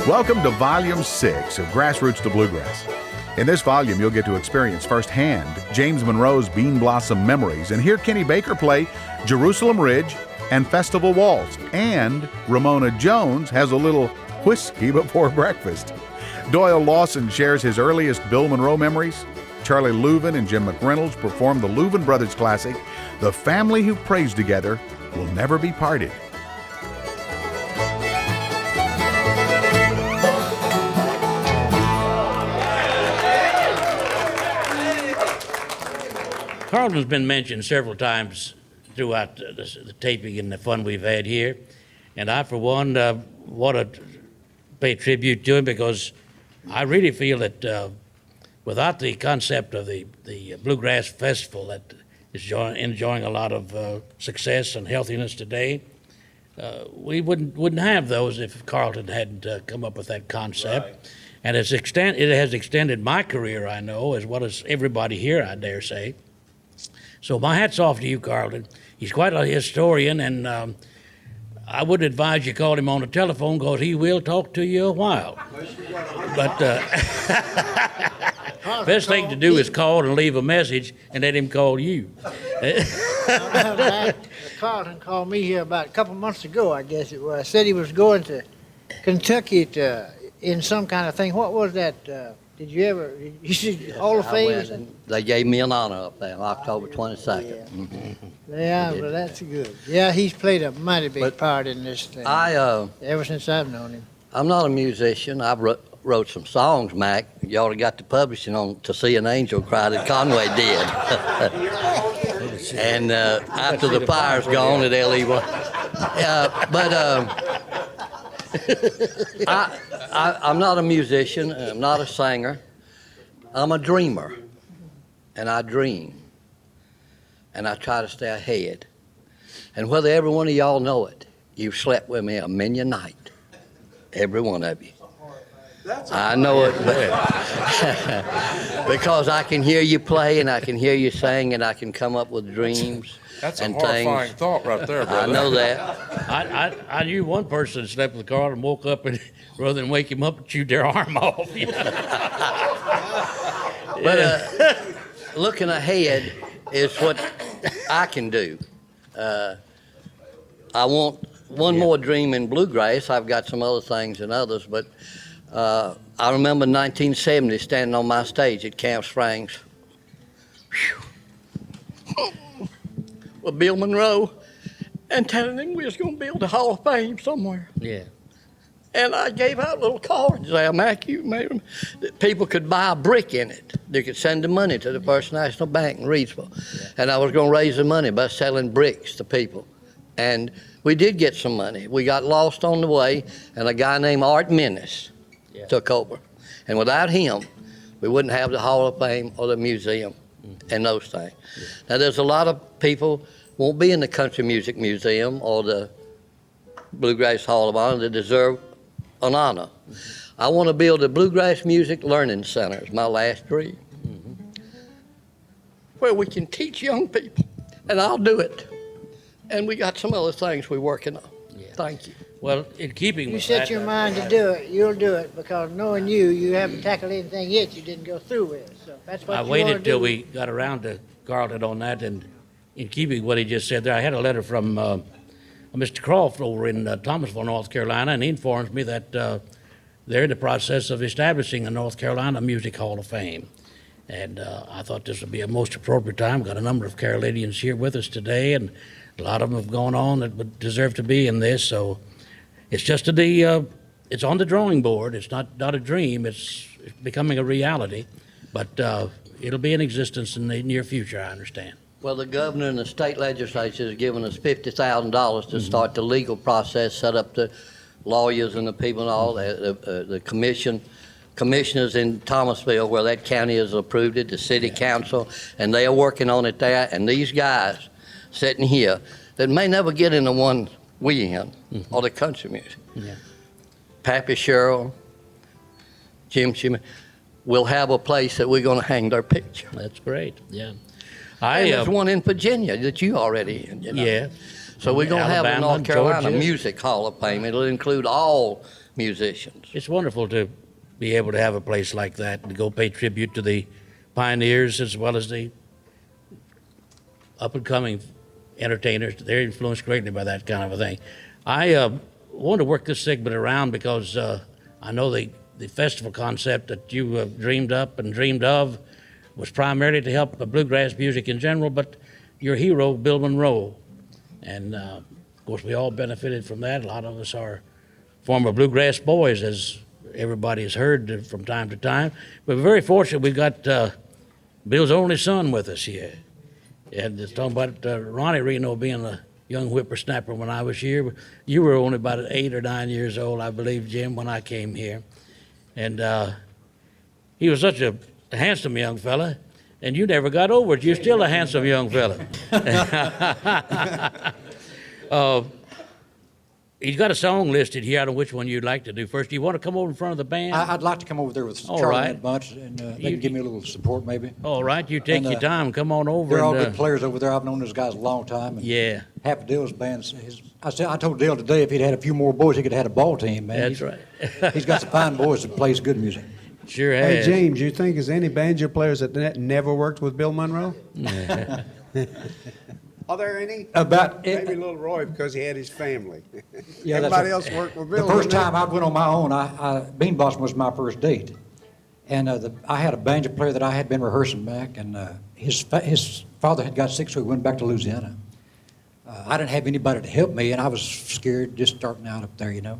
Welcome to Volume 6 of Grassroots to Bluegrass. In this volume, you'll get to experience firsthand James Monroe's Bean Blossom memories and hear Kenny Baker play Jerusalem Ridge and Festival Waltz. And Ramona Jones has a little whiskey before breakfast. Doyle Lawson shares his earliest Bill Monroe memories. Charlie Louvin and Jim McReynolds perform the Louvin Brothers classic, The Family Who Prays Together Will Never Be Parted. Carlton's been mentioned several times throughout the taping and the fun we've had here. And I, for one, want to pay tribute to him because I really feel that without the concept of the Bluegrass Festival that is enjoying a lot of success and healthiness today, we wouldn't have those if Carlton hadn't come up with that concept. Right. And it has extended my career, I know, as well as everybody here, I dare say. So my hat's off to you, Carlton. He's quite a historian, and I would advise you call him on the telephone because he will talk to you a while. But best thing to do is call and leave a message and let him call you. Carlton called me here about a couple months ago, I guess it was. Said he was going to Kentucky in some kind of thing. What was that? Did you ever, you said Hall of Fame? They gave me an honor up there on October 22nd. Yeah, yeah, well, that's good. Yeah, he's played a mighty big part in this thing. Ever since I've known him. I'm not a musician. I wrote some songs, Mac. You already got the publishing on To See an Angel Cry that Conway did. And after the fire's gone at L.E. I'm not a musician. I'm not a singer. I'm a dreamer, and I dream, and I try to stay ahead. And whether every one of y'all know it, you've slept with me a million nights, every one of you. I know it because I can hear you play, and I can hear you sing, and I can come up with dreams. That's and a horrifying things. thought right there, brother. I know that. I knew one person that slept with Carl and woke up and rather than wake him up, chewed their arm off. You know? But looking ahead is what I can do. I want one more dream in Bluegrass. I've got some other things and others, but I remember 1970 standing on my stage at Camp Springs. With Bill Monroe and telling him we was going to build a Hall of Fame somewhere. Yeah. And I gave out little cards there, Mac, you made them, that people could buy a brick in it. They could send the money to the First National Bank in Reidsville. Yeah. And I was going to raise the money by selling bricks to people. And we did get some money. We got lost on the way, and a guy named Art Menace took over. And without him, we wouldn't have the Hall of Fame or the museum and those things. Yeah. Now, there's a lot of people won't be in the Country Music Museum or the Bluegrass Hall of Honor that deserve an honor. I want to build a Bluegrass Music Learning Center. It's my last dream. Where we can teach young people, and I'll do it. And we got some other things we're working on. Yeah. Thank you. Well, in keeping with that... You set your mind to do it, you'll do it, because knowing you haven't tackled anything yet you didn't go through with. So that's what I waited till we got around to Carlton on that, and in keeping with what he just said there, I had a letter from Mr. Croft over in Thomasville, North Carolina, and he informs me that they're in the process of establishing a North Carolina Music Hall of Fame. And I thought this would be a most appropriate time. We've got a number of Carolinians here with us today, and a lot of them have gone on that would deserve to be in this. So it's just it's on the drawing board. It's not a dream. It's becoming a reality. But it'll be in existence in the near future, I understand. Well, the governor and the state legislature has given us $50,000 to start the legal process, set up the lawyers and the people and all, the commissioners in Thomasville, where that county has approved it, the city council, and they are working on it there. And these guys sitting here that may never get in the one we in, or the country music. Yeah. Pappy Sherrill, Jim Shimmy, will have a place that we're going to hang their picture. That's great, yeah. And there's one in Virginia that you already in, you know? Yeah. So we're going to have a Alabama, North Carolina Georgia. Music Hall of Fame. It'll include all musicians. It's wonderful to be able to have a place like that and go pay tribute to the pioneers as well as the up-and-coming entertainers. They're influenced greatly by that kind of a thing. I want to work this segment around because I know the festival concept that you dreamed up and dreamed of was primarily to help bluegrass music in general, but your hero, Bill Monroe. And of course, we all benefited from that. A lot of us are former bluegrass boys, as everybody has heard from time to time. But we're very fortunate we've got Bill's only son with us here. And it's talking about Ronnie Reno being a young whippersnapper when I was here. You were only about 8 or 9 years old, I believe, Jim, when I came here. And he was such a handsome young fella, and you never got over it. You're still a handsome young fella. He's got a song listed here. I don't know which one you'd like to do first. Do you want to come over in front of the band? I'd like to come over there with All Charlie right. and a bunch, and they can give me a little support, maybe. All right, you take And, your time. Come on over. They're all and, good players over there. I've known those guys a long time. And Yeah, half of Dale's band. I told Dale today if he'd had a few more boys, he could have had a ball team, man. that's right. He's got some fine boys that plays good music. Sure Hey, has. James, you think is any banjo players that never worked with Bill Monroe? Are there any? About Maybe little Roy because he had his family. Yeah, that's Everybody right. else worked with The Bill. first didn't time I went on my own, Bean Blossom was my first date. And I had a banjo player that I had been rehearsing back, and his father had got sick, so he went back to Louisiana. I didn't have anybody to help me, and I was scared just starting out up there, you know.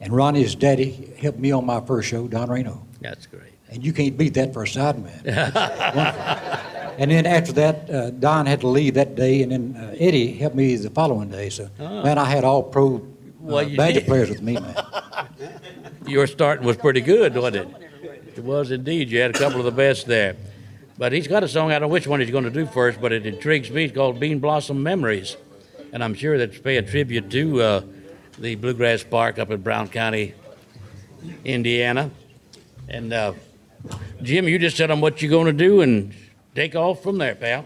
And Ronnie's daddy helped me on my first show, Don Reno. That's great. And you can't beat that for a sideman. And then after that, Don had to leave that day, and then Eddie helped me the following day. So, man, I had all pro Well, you banjo did. players with me, man. Your starting was pretty good, wasn't it? It was indeed. You had a couple of the best there. But he's got a song, I don't know which one he's going to do first, but it intrigues me. It's called Bean Blossom Memories. And I'm sure that's pay a tribute to the Bluegrass Park up in Brown County, Indiana. And Jim, you just tell them what you're going to do and take off from there, pal.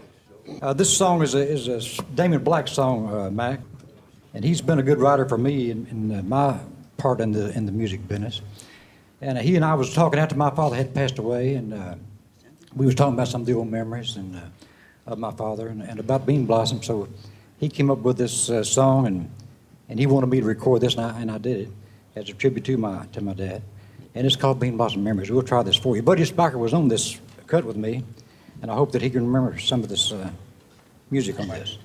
This song is a Damon Black song, Mac, and he's been a good writer for me in my part in the music business. And he and I was talking after my father had passed away, and we was talking about some of the old memories and of my father and about Bean Blossom. So he came up with this song, and he wanted me to record this, and I did it as a tribute to my dad. And it's called Bean Blossom Memories. We'll try this for you. Buddy Spiker was on this cut with me, and I hope that he can remember some of this music on this.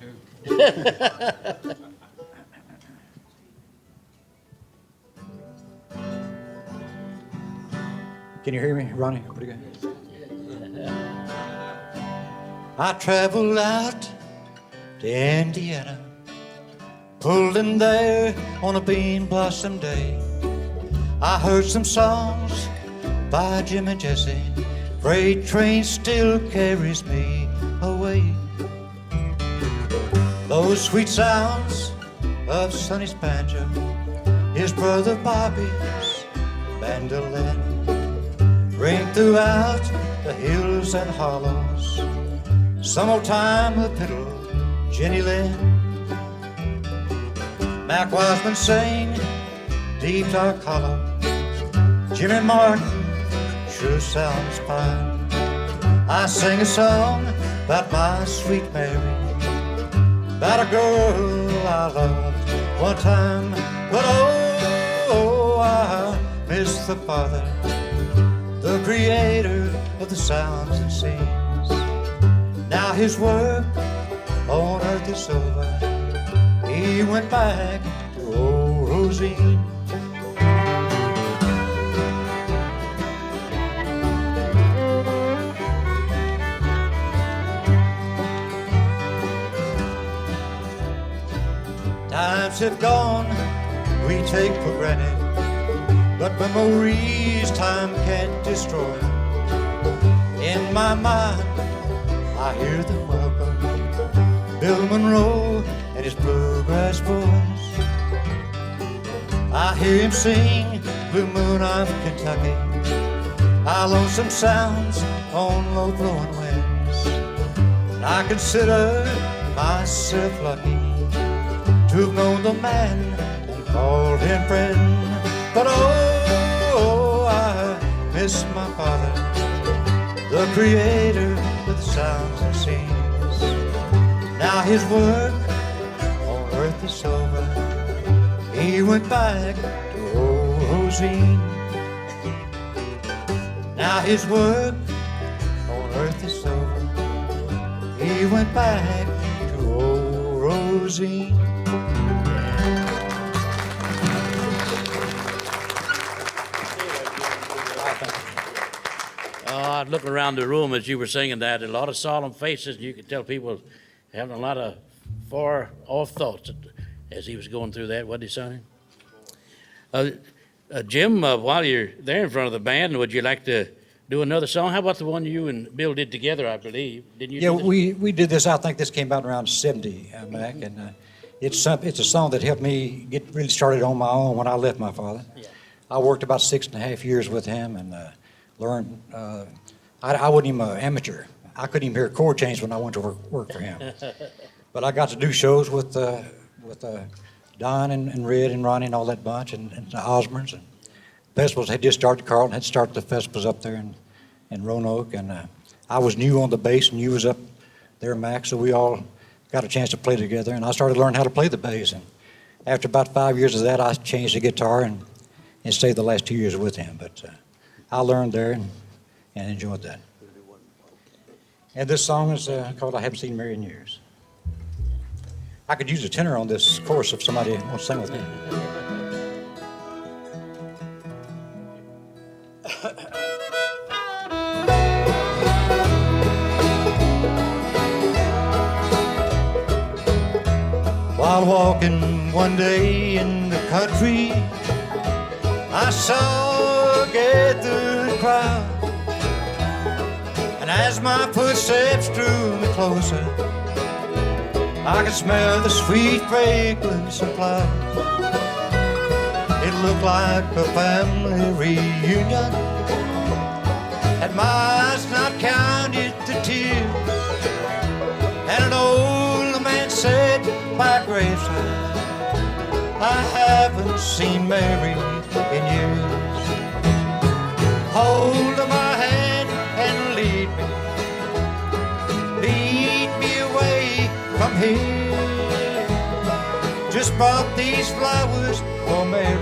Can you hear me, Ronnie? Pretty good. I traveled out to Indiana, pulled in there on a bean blossom day. I heard some songs by Jim and Jesse. Freight train still carries me away. Those sweet sounds of Sonny's banjo, his brother Bobby's mandolin, ring throughout the hills and hollows. Some old time the fiddle, Jenny Lynn. Mac Wiseman sang Deep Dark Hollow. Jimmy Martin sure sounds fine. I sing a song about my sweet Mary, about a girl I loved one time. But oh, I miss the Father, the creator of the sounds and scenes. Now his work on earth is over. He went back to old Rosine. Times have gone, we take for granted, but memories time can't destroy. In my mind, I hear them welcome Bill Monroe and his bluegrass voice. I hear him sing Blue Moon of Kentucky, our lonesome sounds on low blowing winds. And I consider myself lucky to have known the man and called him friend. But oh, I miss my father, the creator of the sounds and scenes. Now his work on earth is over. He went back to old Rosine. Now his work on earth is over. He went back to old Rosine. I'd look around the room as you were singing that, a lot of solemn faces. You could tell people having a lot of far-off thoughts as he was going through that. What did he say? Jim, while you're there in front of the band, would you like to do another song? How about the one you and Bill did together, I believe? Didn't you? Yeah, do this? we did this. I think this came out around 70, Mac, and it's a song that helped me get really started on my own when I left my father. Yeah. I worked about 6.5 years with him and learned. I wasn't even an amateur. I couldn't even hear a chord change when I went to work for him. But I got to do shows with Don and Red and Ronnie and all that bunch and the Osmonds. And festivals had just started. Carlton had started the festivals up there in Roanoke. And I was new on the bass and you was up there, Mac. So we all got a chance to play together. And I started learning how to play the bass. And after about 5 years of that, I changed the guitar and stayed the last 2 years with him. But I learned there and enjoyed that. And this song is called I Haven't Seen Mary in Years. I could use a tenor on this chorus if somebody wants to sing with me. While walking one day in the country, I saw a gathered crowd. And as my footsteps drew me closer, I could smell the sweet fragrance of flowers. It looked like a family reunion, and my eyes not counted the tears. And an old man said by graveside, I haven't seen Mary in years. Hold my hand and lead me away from here. Just brought these flowers for Mary.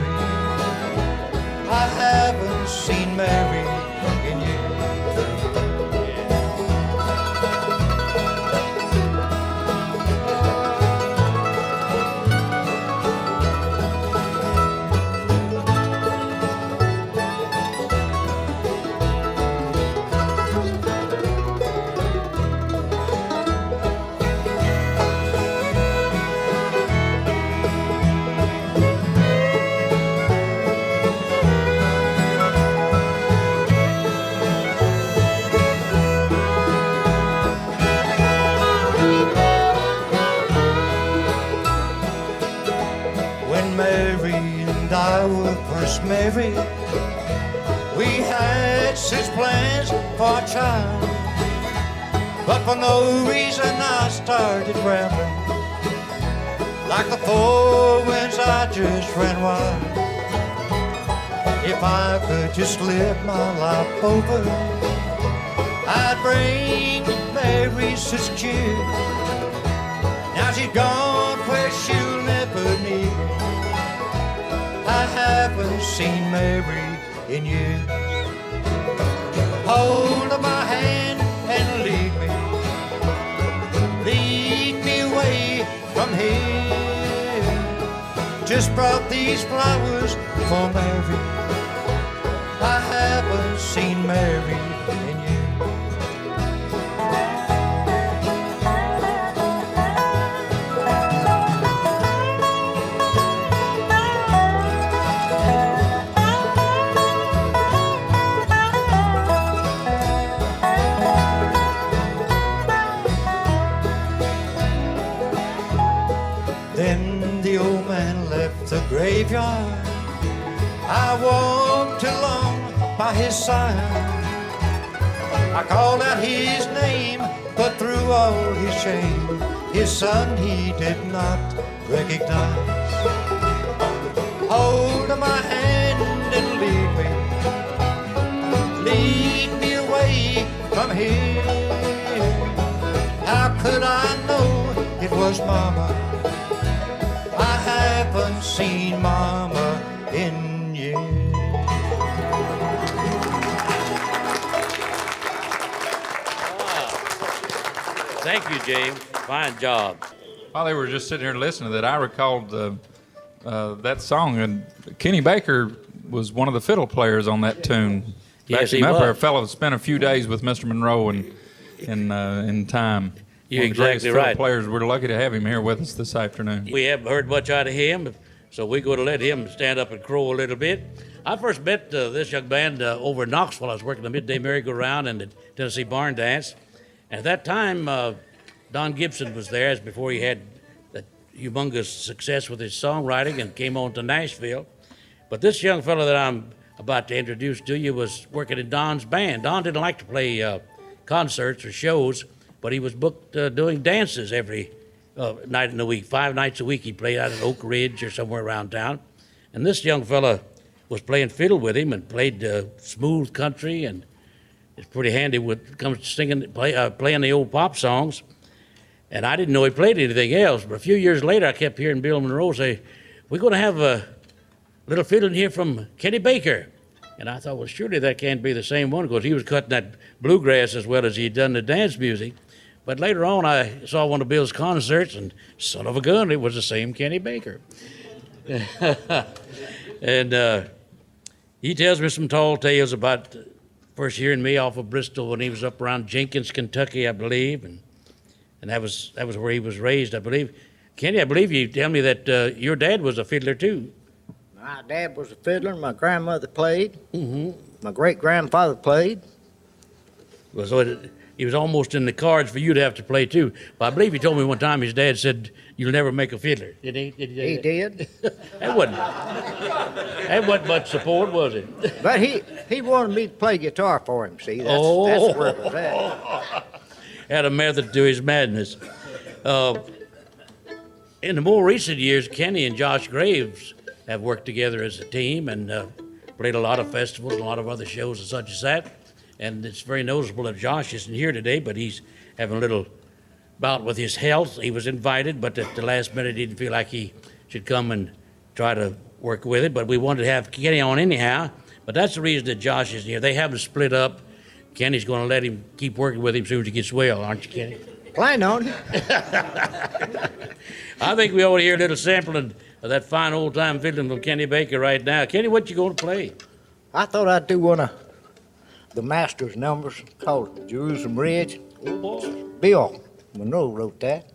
I haven't seen Mary in years. Mary, we had such plans for a child, but for no reason I started rambling. Like the four winds I just ran wild. If I could just live my life over, I'd bring Mary such cheer. Now she's gone where she'll never need me. I haven't seen Mary in years. Hold my hand and lead me away from here. Just brought these flowers for Mary. I haven't seen Mary in years. The graveyard, I walked along by his side. I called out his name, but through all his shame, his son he did not recognize. Hold my hand was Mama. I haven't seen Mama in years. Thank you, James. Fine job. While they were just sitting here listening to that, I recalled that song, and Kenny Baker was one of the fiddle players on that tune. Yes, he him up was. there. A fellow that spent a few days with Mr. Monroe in time. You're One of the greatest exactly fiddle right. players. We're lucky to have him here with us this afternoon. We haven't heard much out of him, so we're going to let him stand up and crow a little bit. I first met this young band over in Knoxville. I was working the midday merry-go-round and the Tennessee Barn Dance. And at that time, Don Gibson was there, as before he had that humongous success with his songwriting and came on to Nashville. But this young fellow that I'm about to introduce to you was working in Don's band. Don didn't like to play concerts or shows, but he was booked doing dances every night in the week. 5 nights a week he played out at Oak Ridge or somewhere around town. And this young fella was playing fiddle with him and played smooth country, and it's pretty handy when it comes to singing, playing the old pop songs. And I didn't know he played anything else, but a few years later I kept hearing Bill Monroe say, "We're going to have a little fiddling here from Kenny Baker." And I thought, well, surely that can't be the same one, because he was cutting that bluegrass as well as he'd done the dance music. But later on, I saw one of Bill's concerts, and son of a gun, it was the same Kenny Baker. And he tells me some tall tales about first hearing me off of Bristol when he was up around Jenkins, Kentucky, I believe, and that was where he was raised, I believe. Kenny, I believe you tell me that your dad was a fiddler too. My dad was a fiddler. My grandmother played. Mm-hmm. My great-grandfather played. Well, so it was almost in the cards for you to have to play too. But I believe he told me one time his dad said, "You'll never make a fiddler." Did he? He did. That wasn't much support, was it? But he wanted me to play guitar for him, see? That's where it was at. Had a method to his madness. In the more recent years, Kenny and Josh Graves have worked together as a team and played a lot of festivals, a lot of other shows and such as that. And it's very noticeable that Josh isn't here today, but he's having a little bout with his health. He was invited, but at the last minute he didn't feel like he should come and try to work with it. But we wanted to have Kenny on anyhow. But that's the reason that Josh isn't here. They haven't split up. Kenny's going to let him keep working with him as soon as he gets well, aren't you, Kenny? Plan on it. I think we ought to hear a little sampling of that fine old-time fiddling from Kenny Baker right now. Kenny, what you going to play? I thought I'd do one of the master's numbers called Jerusalem Ridge. Oh, boy. Bill Monroe wrote that.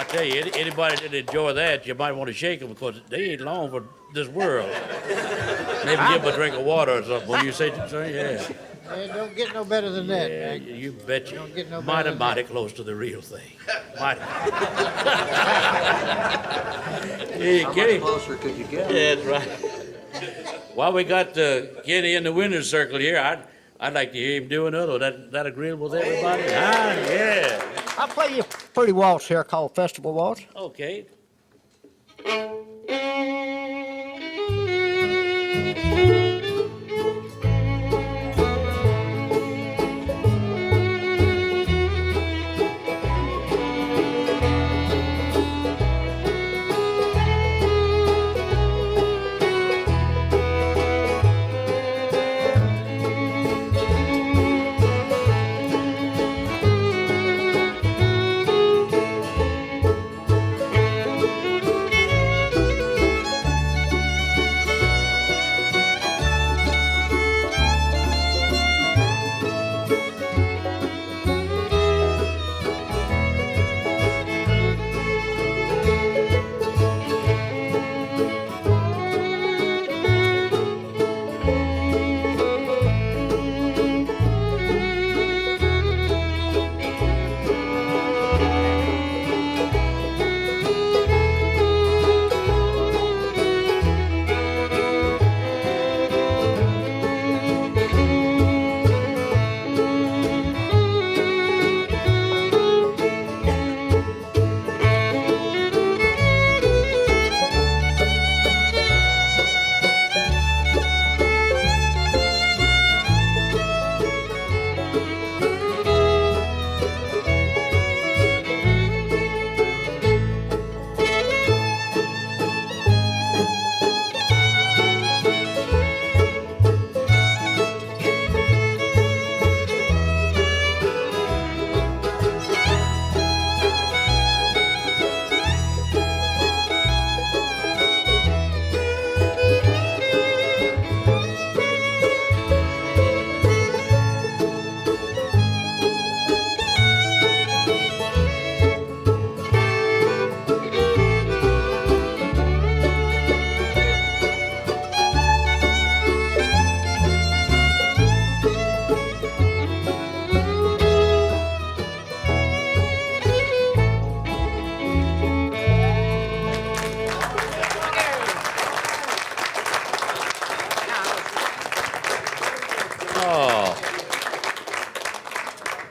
tell you, anybody that enjoy that, you might want to shake them because they ain't long for this world. Maybe give them a drink of water or something. When you say, yeah. Man, don't get no better than that, Yeah, man. you bet you. Don't get no better Mighty, than mighty close to the real thing. Mighty. Hey, Kenny. Closer could you get? Yeah, that's right. While we got Kenny in the winner's circle here, I'd like to hear him do another. That agreeable with everybody? Yeah. I'll play you a pretty waltz here called Festival Waltz. Okay.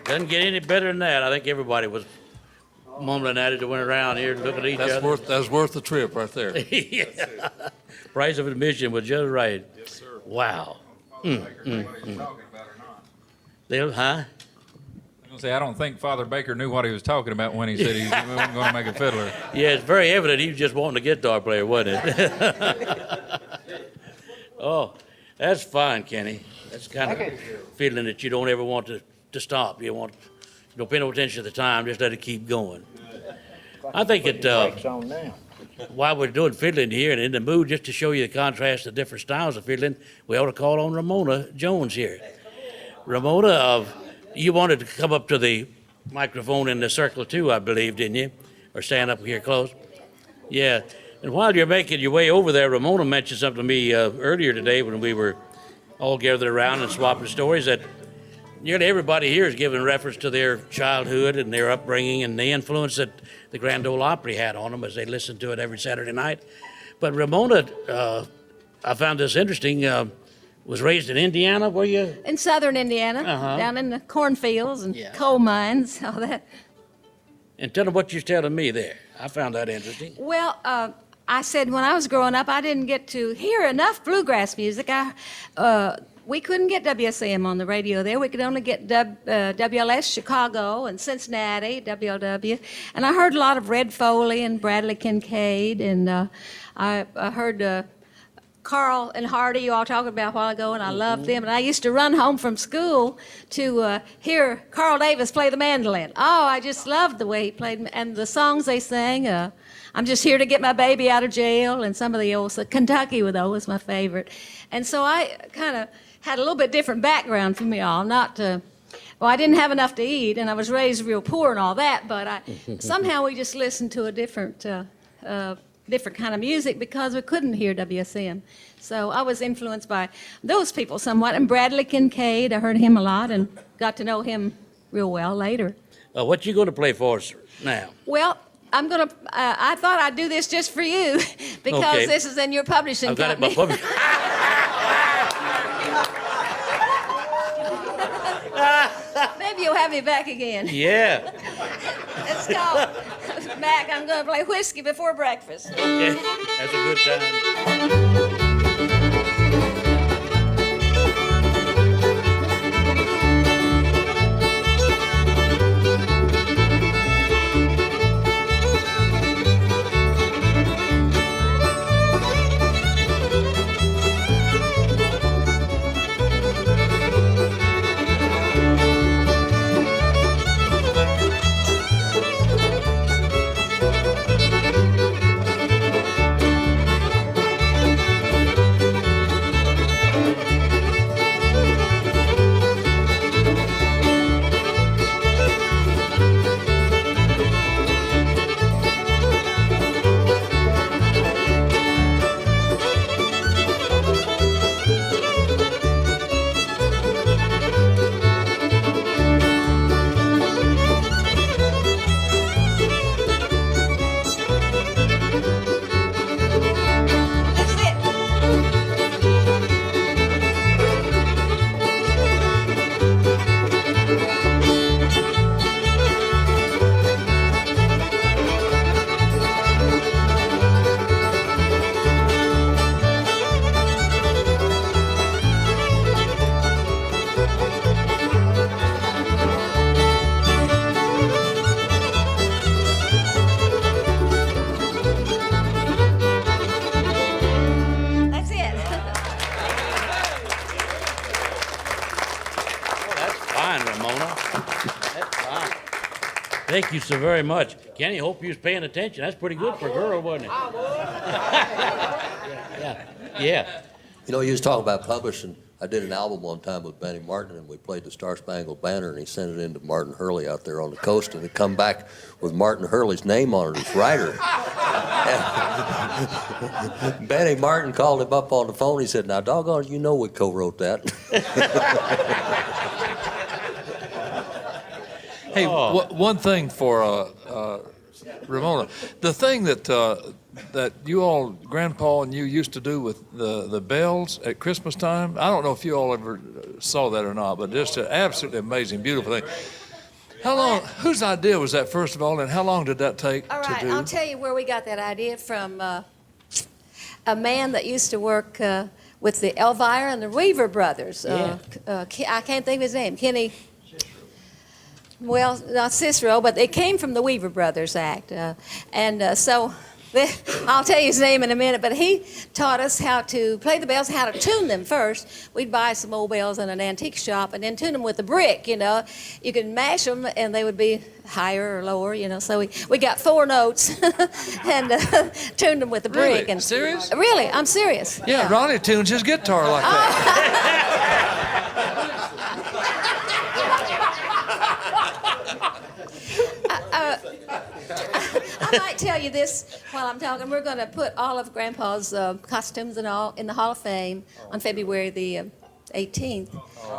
Doesn't get any better than that. I think everybody was mumbling at it that went around here and looking at each other. That's worth the trip right there. Yeah. Price of admission was just right. Yes, sir. Wow. They, huh? I don't think Father Baker knew what he was talking about when he said he wasn't going to make a fiddler. Yeah, it's very evident he was just wanting a guitar player, wasn't it? Oh, that's fine, Kenny. That's kind of feeling that you don't ever want to stop. You don't pay no attention to the time, just let it keep going. I think while we're doing fiddling here and in the mood just to show you the contrast of different styles of fiddling, we ought to call on Ramona Jones here. Ramona, you wanted to come up to the microphone in the circle too, I believe, didn't you? Or stand up here close? Yeah. And while you're making your way over there, Ramona mentioned something to me earlier today when we were all gathered around and swapping stories that nearly everybody here is giving reference to their childhood and their upbringing and the influence that the Grand Ole Opry had on them as they listened to it every Saturday night. But Ramona, I found this interesting, was raised in Indiana, were you? In southern Indiana, down in the cornfields and coal mines, all that. And tell them what you're telling me there. I found that interesting. Well, I said when I was growing up, I didn't get to hear enough bluegrass music. We couldn't get WSM on the radio there. We could only get WLS Chicago and Cincinnati, WLW. And I heard a lot of Red Foley and Bradley Kincaid. And I heard Carl and Hardy, you all talking about a while ago, and I loved them. And I used to run home from school to hear Carl Davis play the mandolin. Oh, I just loved the way he played. And the songs they sang, I'm just here to get my baby out of jail, and some of the old, Kentucky was my favorite. And so I kind of had a little bit different background from y'all, not Well, I didn't have enough to eat, and I was raised real poor and all that, but somehow we just listened to a different kind of music because we couldn't hear WSM. So I was influenced by those people somewhat. And Bradley Kincaid, I heard him a lot and got to know him real well later. What you going to play for us now? Well, I thought I'd do this just for you because Okay. this is in your publishing I've got it company. by public. Maybe you'll have me back again. Yeah. Let's go. Back, I'm going to play Whiskey Before Breakfast. Okay. That's a good time. Thank you so very much. Kenny, hope you was paying attention. That's pretty good for a girl, wasn't it? Yeah. You know, you was talking about publishing. I did an album one time with Benny Martin, and we played the Star Spangled Banner, and he sent it in to Martin Hurley out there on the coast, and it come back with Martin Hurley's name on it as writer. And Benny Martin called him up on the phone. He said, "Now, doggone it, you know we co-wrote that." Hey, one thing for Ramona, the thing that you all, Grandpa and you, used to do with the bells at Christmas time, I don't know if you all ever saw that or not, but just an absolutely amazing, beautiful thing. How long, whose idea was that, first of all, and how long did that take All right, to do? I'll tell you where we got that idea from. A man that used to work with the Elvira and the Weaver brothers. I can't think of his name. Kenny. Well, not Cicero, but they came from the Weaver Brothers Act. So I'll tell you his name in a minute, but he taught us how to play the bells, how to tune them first. We'd buy some old bells in an antique shop and then tune them with a brick, you know. You could mash them and they would be higher or lower, you know. So we got 4 notes and tuned them with a brick. Really? And Serious? Really, I'm serious. Yeah, Ronnie tunes his guitar like that. I might tell you this while I'm talking. We're going to put all of Grandpa's costumes and all in the Hall of Fame on February the 18th.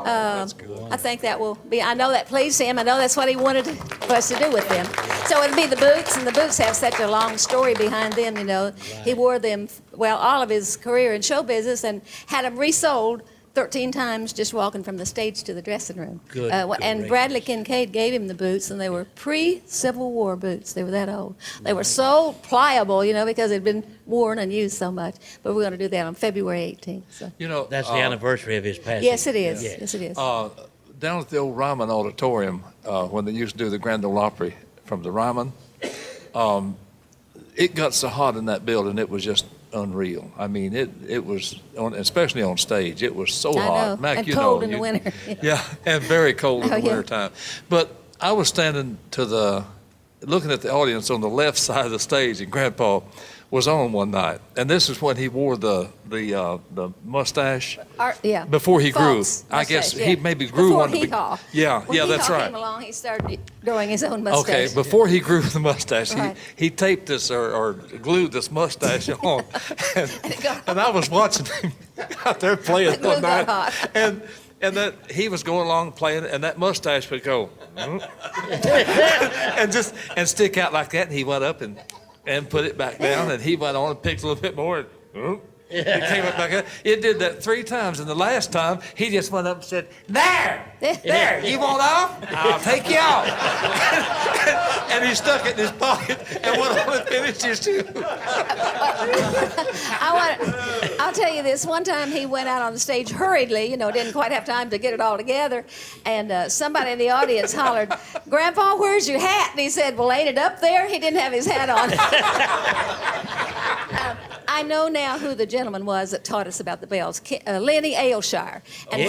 That's good. I think that will be, I know that pleased him. I know that's what he wanted for us to do with them. So it'll be the boots, and the boots have such a long story behind them, you know. He wore them, well, all of his career in show business and had them resold 13 times just walking from the stage to the dressing room. Good And gracious. Bradley Kincaid gave him the boots, and they were pre-Civil War boots. They were that old. They were so pliable, you know, because they'd been worn and used so much. But we're going to do that on February 18th. So. You know, That's the anniversary of his passing. Yes, it is. Yeah. Yes, it is. down at the old Ryman Auditorium, when they used to do the Grand Ole Opry from the Ryman, it got so hot in that building, it was just unreal. I mean, it was, especially on stage, it was so I hot. know. Mac, And you cold know, in the winter. Yeah, and very cold in Oh, the yeah. wintertime. But I was standing to the looking at the audience on the left side of the stage, and Grandpa was on one night, and this is when he wore the mustache Yeah. before he grew. False I guess mustache, he yeah. maybe grew Before one. Hee-Haw. Yeah, When yeah, that's Hee-Haw right. came along, he started growing his own mustache. Okay, before he grew the mustache, Right. he taped this or glued this mustache on, and I was watching him out there playing The glue one night, got hot. and that he was going along playing, and that mustache would go, and stick out like that, and he went up and put it back down, and he went on and picked a little bit more, and it came up back up. It did that 3 times, and the last time he just went up and said, "There, you want off? I'll take you out." And he stuck it in his pocket and went on and finished his tune. I'll tell you this. One time he went out on the stage hurriedly, didn't quite have time to get it all together. And somebody in the audience hollered, "Grandpa, where's your hat?" And he said, "Well, ain't it up there?" He didn't have his hat on. I know now who the gentleman was that taught us about the bells, Lenny Aylshire. And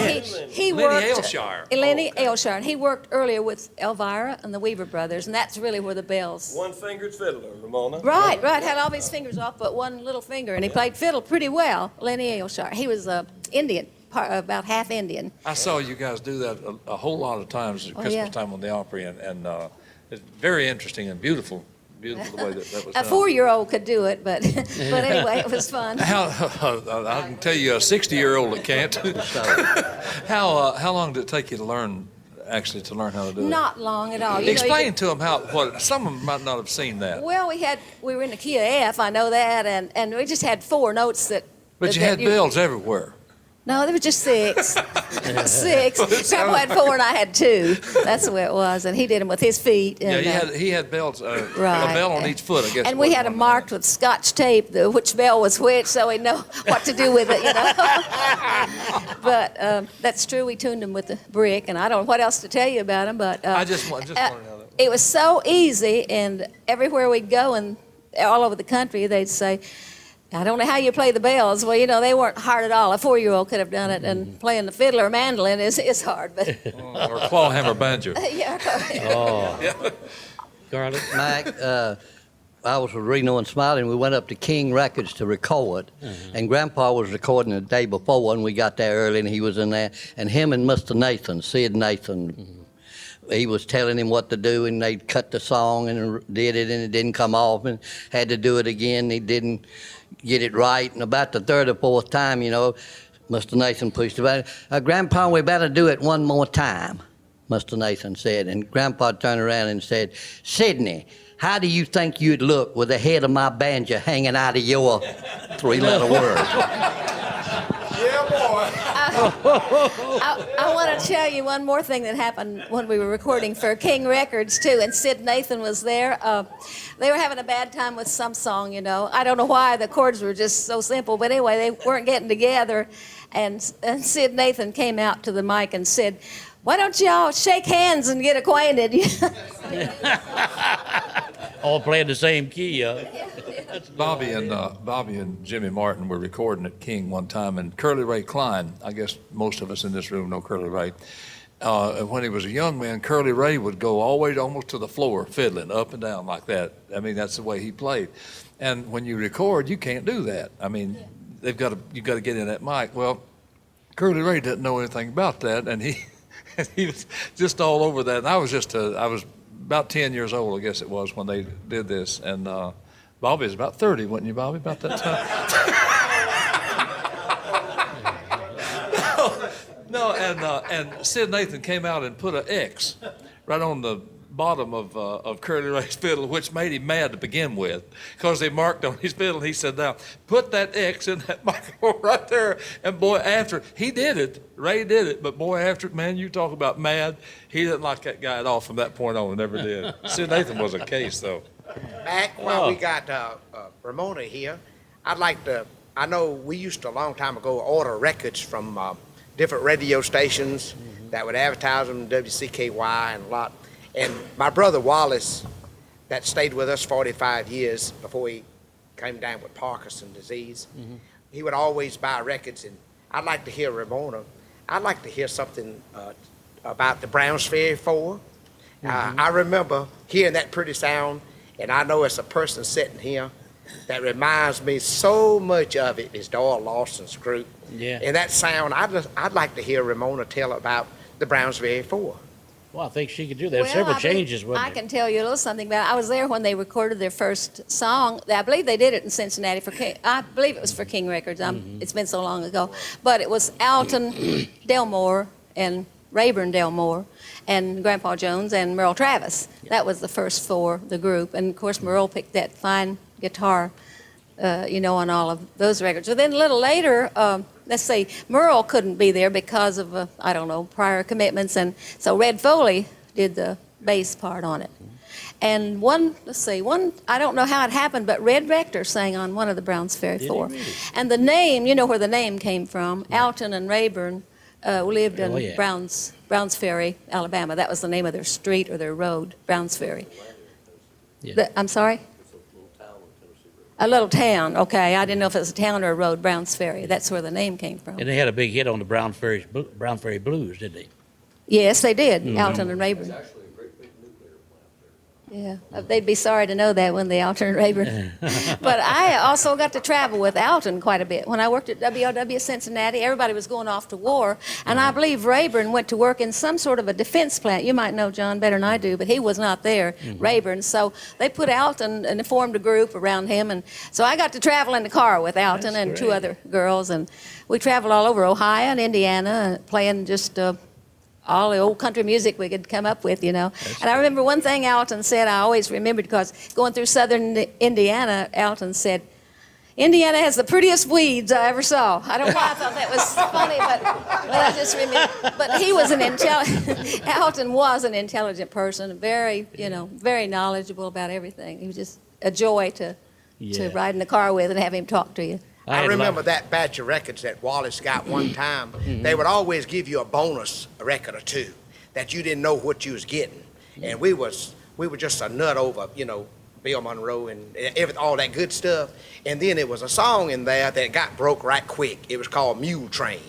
he Lenny worked, Aylshire. Lenny Aylshire. And he worked earlier with Elvira and the Weaver brothers, and that's really where the bells. One-fingered fiddler, Ramona. Right, had all of his fingers off but one little finger, and he played fiddle pretty well, Lenny Aylshire. He was Indian, about half Indian. I saw you guys do that a whole lot of times at Christmas time on the Opry, and it's very interesting and beautiful the way that was A done. 4-year-old could do it, but anyway, it was fun. I can tell you a 60-year-old that can't. How long did it take you to learn how to do it? Not long at all. Explain to them what some of them might not have seen that. Well, we were in the key of F, I know that, and we just had 4 notes that. But you had bells everywhere. No, there was just 6. 6. Papa had 4 and I had 2. That's the way it was, and he did them with his feet. And, he had bells, right. a bell on each foot, I guess. And we had them marked with Scotch tape, which bell was which, so we'd know what to do with it, But that's true. We tuned them with the brick, and I don't know what else to tell you about them. But I just wanted to know that. It was so easy, and everywhere we'd go, and all over the country, they'd say, "I don't know how you play the bells." Well, they weren't hard at all. A 4-year-old could have done it, and playing the fiddle or mandolin is hard. But or clawhammer banjo. Yeah. Carly? Mike, I was with Reno and Smiley, and we went up to King Records to record. And Grandpa was recording the day before, and we got there early, and he was in there. And him and Mr. Nathan, Sid Nathan, he was telling him what to do, and they cut the song and did it, and it didn't come off, and had to do it again. He didn't get it right, and about the 3rd or 4th time, Mr. Nathan pushed the button. "Grandpa, we better do it one more time," Mr. Nathan said. And Grandpa turned around and said, "Sidney, how do you think you'd look with the head of my banjo hanging out of your 3-letter word?" Yeah, boy. I want to tell you one more thing that happened when we were recording for King Records, too, and Sid Nathan was there. They were having a bad time with some song, I don't know why. The chords were just so simple, but anyway, they weren't getting together. And Sid Nathan came out to the mic and said, "Why don't y'all shake hands and get acquainted?" All playing the same key, Bobby and Jimmy Martin were recording at King one time, and Curly Ray Klein, I guess most of us in this room know Curly Ray. When he was a young man, Curly Ray would go all the way almost to the floor, fiddling up and down like that. I mean, that's the way he played. And when you record, you can't do that. I mean, you've got to get in that mic. Well, Curly Ray didn't know anything about that, and he was just all over that. And I was about 10 years old, I guess it was, when they did this. And Bobby was about 30, wasn't you, Bobby, about that time? No, and Sid Nathan came out and put an X right on the bottom of Curly Ray's fiddle, which made him mad to begin with, because they marked on his fiddle. He said, "Now put that X in that microphone right there." And boy, after he did it, Ray did it, but boy, after it, man, you talk about mad. He didn't like that guy at all from that point on. Never did. Sid Nathan was a case, though. Mac, while we got Ramona here, I know we used to a long time ago order records from different radio stations that would advertise them, WCKY and a lot. And my brother Wallace, that stayed with us 45 years before he came down with Parkinson's disease, he would always buy records. And I'd like to hear Ramona. I'd like to hear something about the Browns Ferry 4 I remember hearing that pretty sound, and I know it's a person sitting here that reminds me so much of it is Doyle Lawson's group. Yeah. And that sound, I'd like to hear Ramona tell about the Brownsville Four. Well, I think she could do that. There were Well, several I believe- changes, wasn't I there? can tell you a little something about it. I was there when they recorded their first song. I believe they did it in Cincinnati for King. I believe it was for King Records. It's been so long ago. But it was Alton Delmore and Rayburn Delmore and Grandpa Jones and Merle Travis. That was the first for the group. And, of course, Merle picked that fine guitar, on all of those records. But then a little later, let's see, Merle couldn't be there because of, prior commitments. And so Red Foley did the bass part on it. And I don't know how it happened, but Red Rector sang on one of the Browns Ferry Four. Really? And the name, you know where the name came from, Alton and Rayburn lived in Oh, yeah. Browns Ferry, Alabama. That was the name of their street or their road, Browns Ferry. Yeah. I'm sorry? A little town, okay. I didn't know if it was a town or a road, Browns Ferry. That's where the name came from. And they had a big hit on the Brown Ferry Blues, didn't they? Yes, they did, Alton and Rayburn. Yeah, they'd be sorry to know that when they Alton and Rayburn. But I also got to travel with Alton quite a bit. When I worked at WLW Cincinnati, everybody was going off to war, and I believe Rayburn went to work in some sort of a defense plant. You might know John better than I do, but he was not there, Rayburn. So they put Alton and formed a group around him, and so I got to travel in the car with Alton and two other girls, and we traveled all over Ohio and Indiana, playing just all the old country music we could come up with, And I remember one thing Alton said, I always remembered, because going through southern Indiana, Alton said, "Indiana has the prettiest weeds I ever saw." I don't know why I thought that was funny, but I just remember. But he was Alton was an intelligent person, very, very knowledgeable about everything. He was just a joy to ride in the car with and have him talk to you. I remember that batch of records that Wallace got one time. They would always give you a bonus record or two that you didn't know what you was getting. And we were just a nut over, Bill Monroe and all that good stuff. And then there was a song in there that got broke right quick. It was called Mule Train.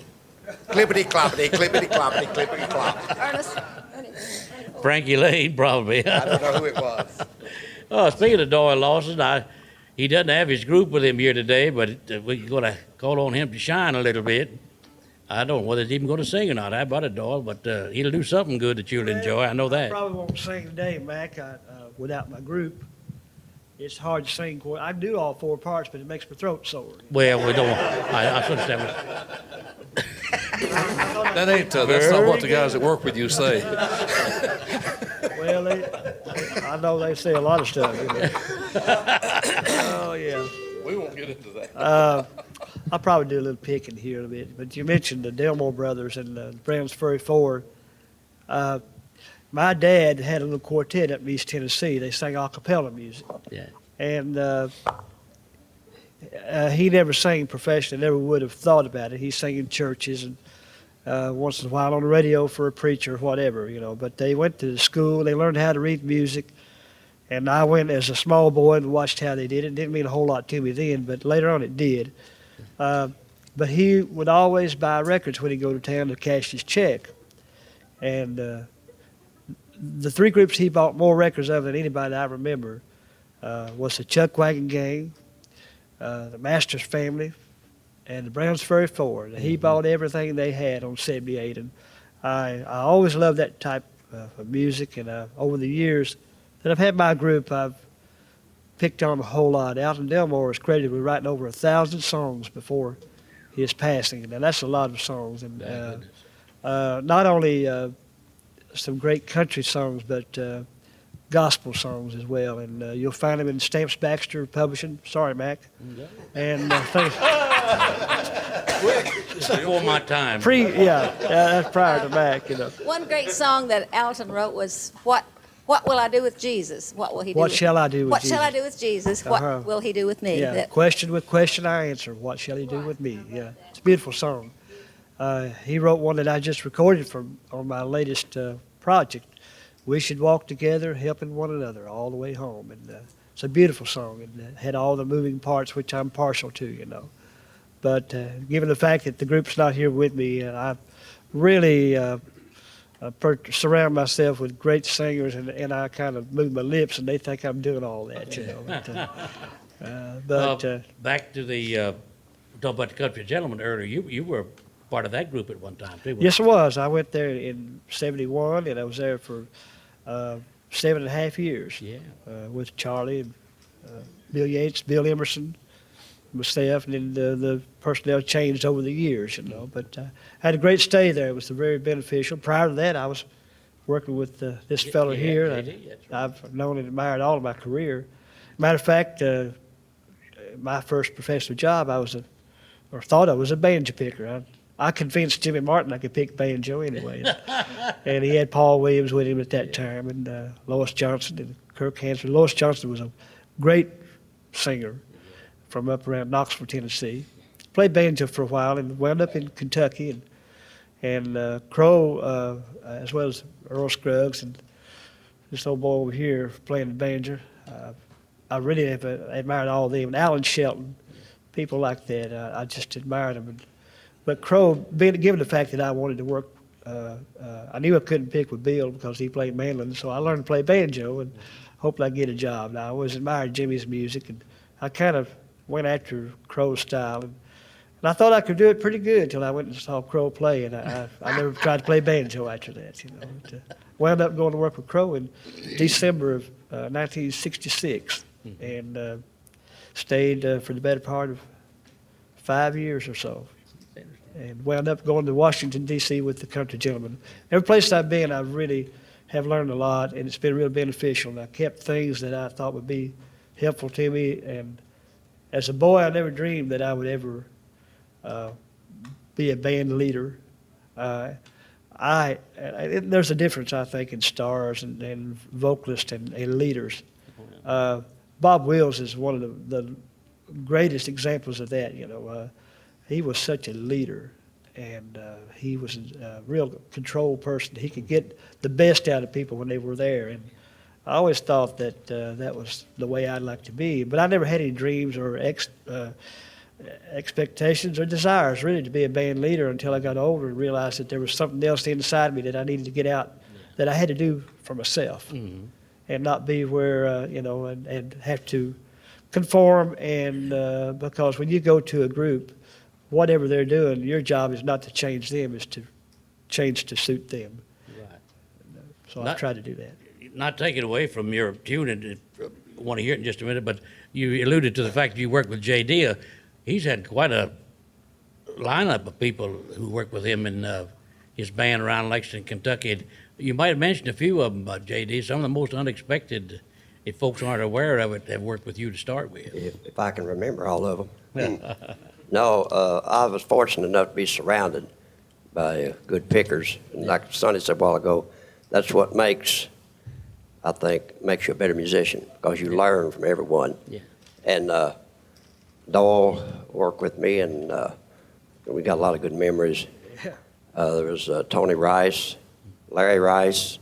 Clippity cloppity, clippity cloppity, clippity clop. Ernest? Frankie Lane, probably. I don't know who it was. Oh, speaking of Doyle Lawson, he doesn't have his group with him here today, but we're going to call on him to shine a little bit. I don't know whether he's even going to sing or not. How about it, Doyle? But he'll do something good that you'll enjoy. I know I that. probably won't sing today, Mac, without my group. It's hard to sing. I do all four parts, but it makes my throat sore. Well, we don't. I understand. That's not what the guys that work with you say. Well, I know they say a lot of stuff. Oh, yeah. We won't get into that. I'll probably do a little picking here a bit. But you mentioned the Delmore brothers and the Browns Ferry Four. My dad had a little quartet up in East Tennessee. They sang a cappella music. Yeah. And he never sang professionally, never would have thought about it. He sang in churches and once in a while on the radio for a preacher or whatever, But they went to school, they learned how to read music. And I went as a small boy and watched how they did it. It didn't mean a whole lot to me then, but later on it did. But he would always buy records when he'd go to town to cash his check. And the three groups he bought more records of than anybody I remember was the Chuck Wagon Gang, the Masters Family, and the Browns Ferry Four. He bought everything they had on 78. And I always loved that type of music. And over the years that I've had my group, I've picked on a whole lot. Alton Delmore is credited with writing over 1,000 songs before his passing. Now, that's a lot of songs. And not only some great country songs, but gospel songs as well. And you'll find them in Stamps Baxter Publishing. Sorry, Mac. And thanks. Before my time. That's prior to Mac. One great song that Alton wrote was What will I do with Jesus? What will he do? What shall I do with What Jesus? shall I do with Jesus? What will he do with me? Yeah, question with question I answer. What shall he do with me? Yeah, it's a beautiful song. He wrote one that I just recorded on my latest project. We should walk together, helping one another all the way home. And it's a beautiful song and had all the moving parts, which I'm partial to, But given the fact that the group's not here with me, I really surround myself with great singers, and I kind of move my lips, and they think I'm doing all that, you know. Back to the talk about the Country Gentleman earlier. You were part of that group at one time too. Yes, I was. I went there in '71, and I was there for 7.5 years. Yeah. With Charlie and Bill Yates, Bill Emerson, myself, and then the personnel changed over the years, you know. But I had a great stay there. It was very beneficial. Prior to that, I was working with this fellow here. I've known and admired all of my career. Matter of fact, my first professional job, I thought I was a banjo picker. I convinced Jimmy Martin I could pick banjo anyway. And he had Paul Williams with him at that time, and Lois Johnson and Kirk Hansen. Lois Johnson was a great singer from up around Knoxville, Tennessee. Played banjo for a while and wound up in Kentucky, and Crow, as well as Earl Scruggs and this old boy over here playing the banjo. I really have admired all of them. And Alan Shelton, people like that, I just admired them. But Crow, given the fact that I wanted to work, I knew I couldn't pick with Bill because he played mandolin, so I learned to play banjo and hoped I'd get a job. Now, I always admired Jimmy's music, and I kind of went after Crow's style. And I thought I could do it pretty good until I went and saw Crow play, and I never tried to play banjo after that, you know. But, wound up going to work with Crow in December of 1966, and stayed for the better part of 5 years or so. And wound up going to Washington, D.C. with the Country Gentleman. Every place I've been, I really have learned a lot, and it's been real beneficial. And I kept things that I thought would be helpful to me. And as a boy, I never dreamed that I would ever be a band leader. There's a difference, I think, in stars and vocalists and leaders. Bob Wills is one of the greatest examples of that, you know. He was such a leader, and he was a real control person. He could get the best out of people when they were there, and I always thought that that was the way I'd like to be. But I never had any dreams or expectations or desires really to be a band leader until I got older and realized that there was something else inside me that I needed to get out, that I had to do for myself, and not be where, you know, and have to conform. And because when you go to a group, whatever they're doing, your job is not to change them, is to change to suit them. Right. So I try to do that. Not taking away from your tune, and I want to hear it in just a minute, but you alluded to the fact that you worked with J.D. He's had quite a lineup of people who work with him in his band around Lexington, Kentucky. You might have mentioned a few of them, J.D., some of the most unexpected, if folks aren't aware of it, have worked with you to start with. If I can remember all of them. No, I was fortunate enough to be surrounded by good pickers. And like Sonny said a while ago, that's what makes you a better musician, because you learn from everyone. Yeah. And Doyle worked with me, and we got a lot of good memories. There was Tony Rice, Larry Rice,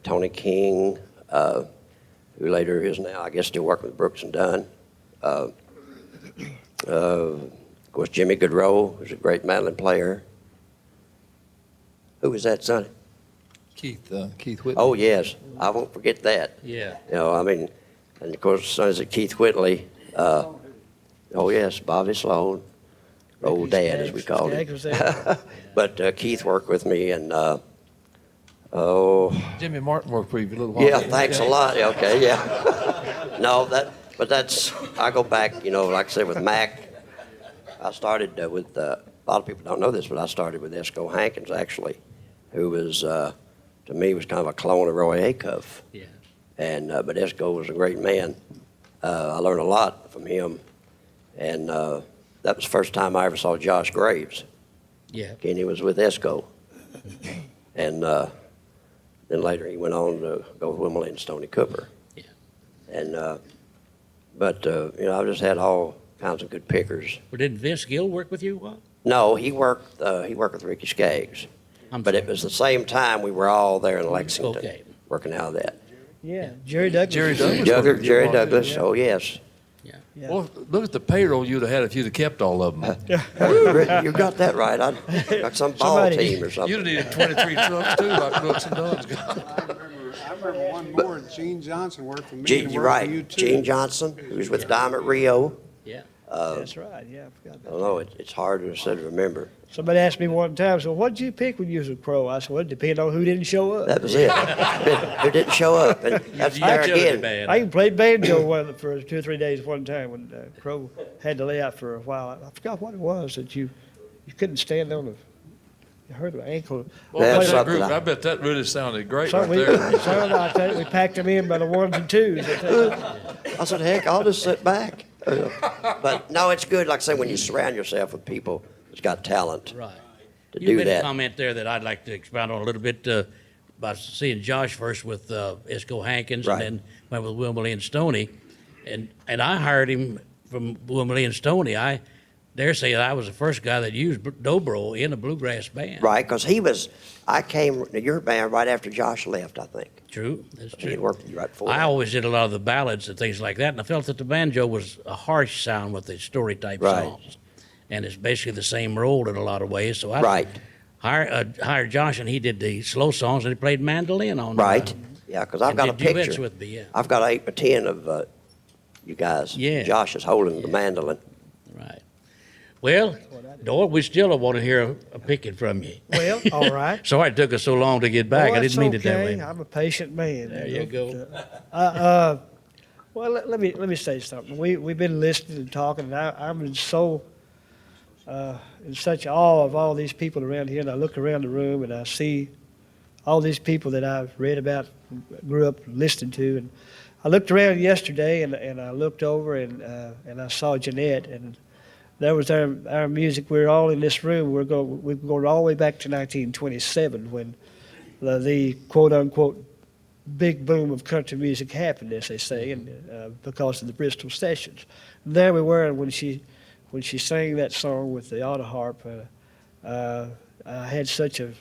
Tony King, who later is now, I guess, still working with Brooks and Dunn. Of course, Jimmy Goodrow was a great mandolin player. Who was that, Sonny? Keith Whitley. Oh, yes. I won't forget that. Yeah. You know, I mean, and of course, Sonny's at Keith Whitley. Oh, yes, Bobby Sloan, old dad, as we called him. But Keith worked with me, and Jimmy Martin worked for you a little while. Yeah, thanks a lot. Okay, yeah. No, I go back, you know, like I said, with Mac. I started with, a lot of people don't know this, but I started with Esco Hankins, actually, who was, to me, was kind of a clone of Roy Acuff. Yeah. And, but Esco was a great man. I learned a lot from him. And that was the first time I ever saw Josh Graves. Yeah. Kenny was with Esco. And then later he went on to go with Wimmel and Stoney Cooper. Yeah. And, but, you know, I've just had all kinds of good pickers. But didn't Vince Gill work with you? What? No, he worked with Ricky Skaggs. But it was the same time we were all there in Lexington, working out of that. Yeah, Jerry Douglas. Jerry Douglas, oh yes. Yeah. Yeah. Well, look at the payroll you'd have had if you'd have kept all of them. You got that right. Like some ball team or something. You'd have needed 23 trucks too, like Brooks and Dunn's got. I remember one more. Gene Johnson worked for me. Gene, and you're worked for right. you too. Gene Johnson, who was with Diamond Rio. Yeah. That's right. Yeah, I forgot I about don't know. It's hard to remember. Somebody asked me one time, so what did you pick when you was a Crow? I said, well, it depended on who didn't show up. That was it. Who didn't show up? And that's there again. I even played banjo for 2 or 3 days one time when Crow had to lay out for a while. I forgot what it was that you couldn't stand on you hurt my ankle. Well, I bet that really sounded great right there. I tell you, we packed them in by the ones and twos. I said, heck, I'll just sit back. But no, it's good. Like I say, when you surround yourself with people that's got talent Right. to You do made a that. comment there that I'd like to expound on a little bit about seeing Josh first with Isco Hankins Right. and then went with Wilma and Stoney. And I hired him from Wilma and Stoney. I dare say that I was the first guy that used dobro in a bluegrass band. Right, because I came to your band right after Josh left, I think. True, that's true. He worked with you right before. I always did a lot of the ballads and things like that, and I felt that the banjo was a harsh sound with the story type Right. songs. And it's basically the same role in a lot of ways. So I Right. hired Josh, and he did the slow songs, and he played mandolin on Right. Yeah, because I've and got a did duets picture. with me, yeah. I've got 8 or 10 of you guys. Yeah. Josh is holding the mandolin. Right. Well, Doyle, we still want to hear a picking from you. Well, all right. Sorry it took us so long to get back. Oh, I that's didn't mean it that okay. way. I'm a patient man. There you go. Well, let me say something. We've been listening and talking, and I'm in such awe of all these people around here. And I look around the room and I see all these people that I've read about, grew up listening to. And I looked around yesterday and I looked over and I saw Jeanette, and there was our music. We're all in this room. We're going all the way back to 1927 when the quote unquote big boom of country music happened, as they say, and because of the Bristol sessions. And there we were, and when she sang that song with the auto harp, I had such a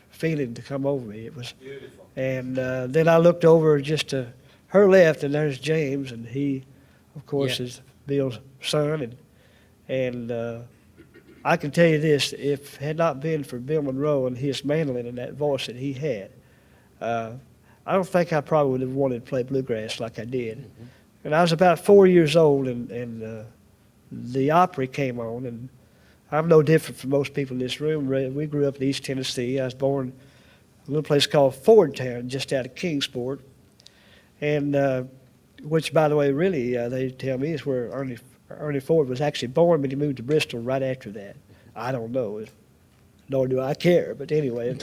feeling to come over me. It was beautiful. And then I looked over just to her left, and there's James, and he, of course, is Bill's son, and I can tell you this: if it had not been for Bill Monroe and his mandolin and that voice that he had, I don't think I probably would have wanted to play bluegrass like I did. Mm-hmm. And I was about 4 years old, and the Opry came on, and I'm no different from most people in this room. We grew up in East Tennessee. I was born in a little place called Fordtown, just out of Kingsport, and which, by the way, really, they tell me is where Ernie Ford was actually born, but he moved to Bristol right after that. I don't know, nor do I care. But anyway,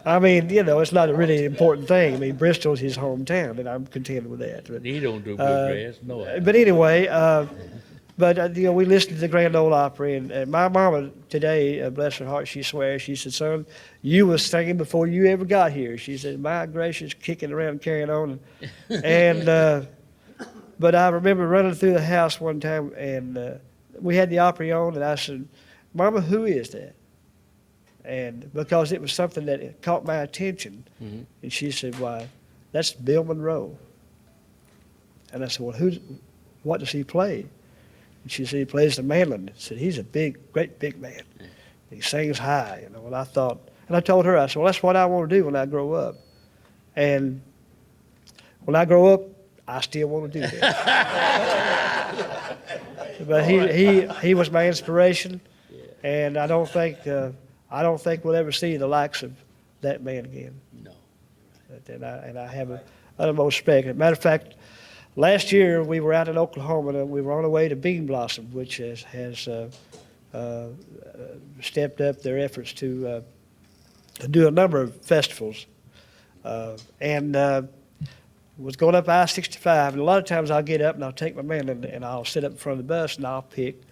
I mean, it's not a really important thing. I mean, Bristol's his hometown, and I'm content with that. But, he don't do bluegrass, no. But anyway, we listened to the Grand Ole Opry, and my mama today, bless her heart, she swears, she said, son, you was singing before you ever got here. She said, my gracious, kicking around, carrying on. But I remember running through the house one time, and we had the Opry on, and I said, Mama, who is that? And because it was something that caught my attention, mm-hmm. and she said, why, that's Bill Monroe. And I said, well, what does he play? And she said, he plays the mandolin. I said, he's a great big man. He sings high, and I thought, and I told her, I said, well, that's what I want to do when I grow up. And when I grow up, I still want to do that. But he was my inspiration, and I don't think we'll ever see the likes of that man again. No. And I have utmost respect. As a matter of fact, last year we were out in Oklahoma, and we were on our way to Bean Blossom, which has stepped up their efforts to do a number of festivals, and was going up I-65, and a lot of times I'll get up and I'll take my mandolin and I'll sit up in front of the bus and I'll pick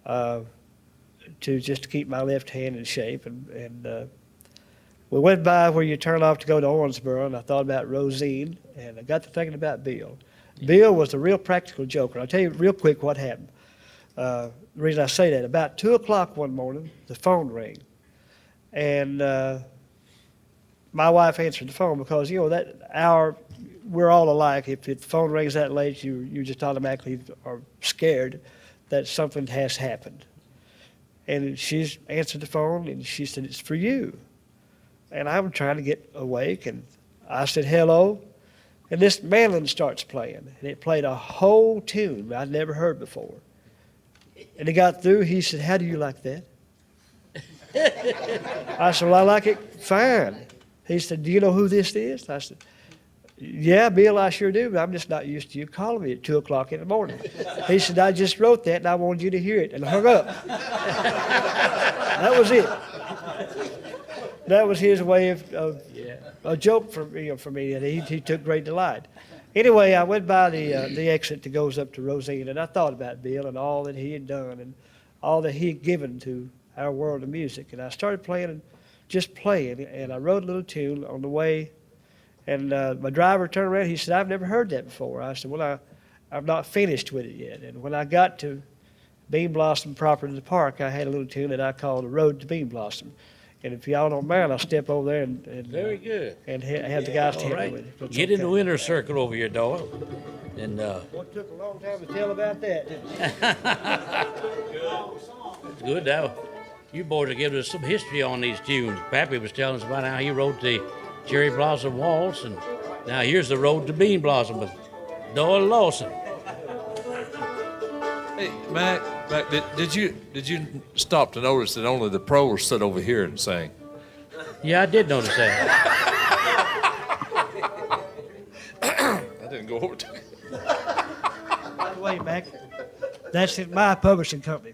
to keep my left hand in shape. And we went by where you turn off to go to Owensboro, and I thought about Rosine, and I got to thinking about Bill. Yeah. Bill was a real practical joker. I'll tell you real quick what happened. The reason I say that, about 2 o'clock one morning, the phone rang, and my wife answered the phone because, we're all alike. If the phone rings that late, you just automatically are scared that something has happened. And she's answered the phone, and she said, "It's for you." And I'm trying to get awake, and I said, "Hello." And this mandolin starts playing, and it played a whole tune I'd never heard before. And he got through. He said, "How do you like that?" I said, "Well, I like it fine." He said, "Do you know who this is?" I said, "Yeah, Bill, I sure do, but I'm just not used to you calling me at 2 o'clock in the morning." He said, "I just wrote that, and I wanted you to hear it," and hung up. That was it. That was his way of a joke for me, and he took great delight. Anyway, I went by the exit that goes up to Rosine, and I thought about Bill and all that he had done and all that he had given to our world of music. And I started playing and I wrote a little tune on the way. And my driver turned around. He said, "I've never heard that before." I said, "Well, I'm not finished with it yet." And when I got to Bean Blossom proper in the park, I had a little tune that I called "The Road to Bean Blossom." And if y'all don't mind, I'll step over there and Very good. and have the guys All help me right. with it. It's Get in the okay. winner's circle over here, Doyle. And What took a long time to tell about that, didn't it? it's good now. You boys are giving us some history on these tunes. Pappy was telling us about how he wrote the Cherry Blossom Waltz, and now here's the Road to Bean Blossom with Doyle Lawson. Hey, Mac, did you stop to notice that only the pros sit over here and sing? Yeah, I did notice that. I didn't go over to you. By the way, Mac, that's my publishing company.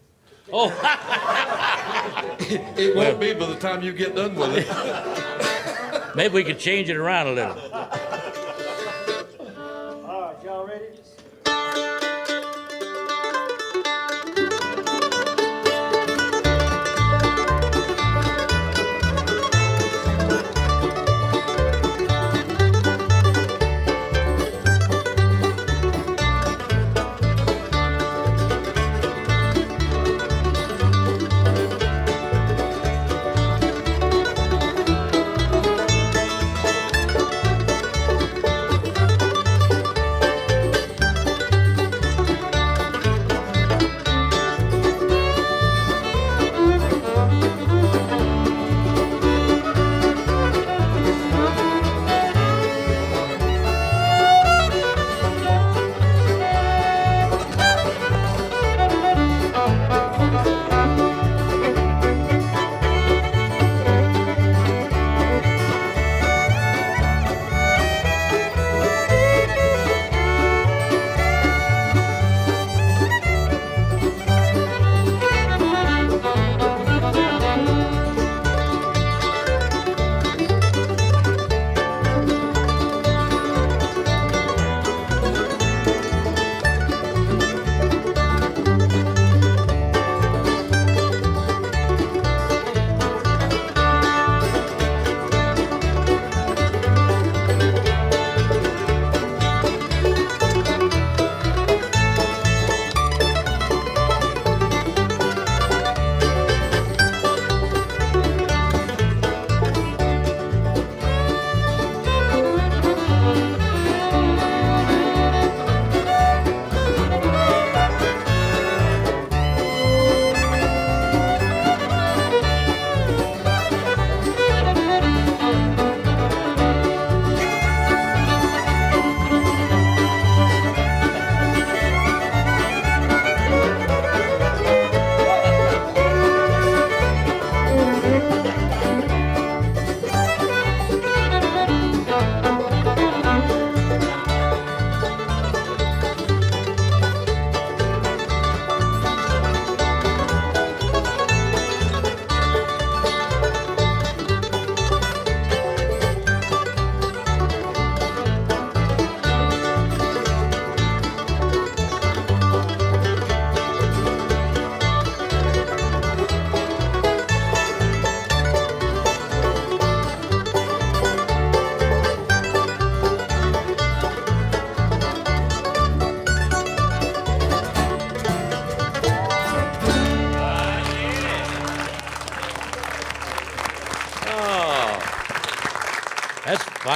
Oh. It won't be by the time you get done with it. Maybe we could change it around a little. All right, y'all ready?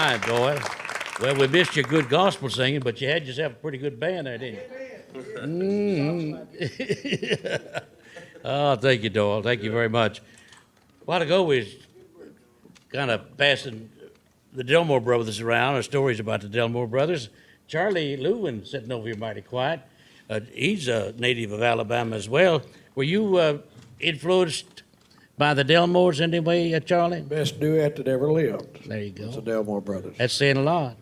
right, Doyle. Well, we missed your good gospel singing, but you had yourself a pretty good band there, didn't you? Oh, thank you, Doyle. Thank you very much. A while ago, we was kind of passing the Delmore brothers around, or stories about the Delmore brothers. Charlie Louvin sitting over here mighty quiet. He's a native of Alabama as well. Were you influenced by the Delmores in any way, Charlie? Best duet that ever lived. There you go. It's the Delmore brothers. That's saying a lot.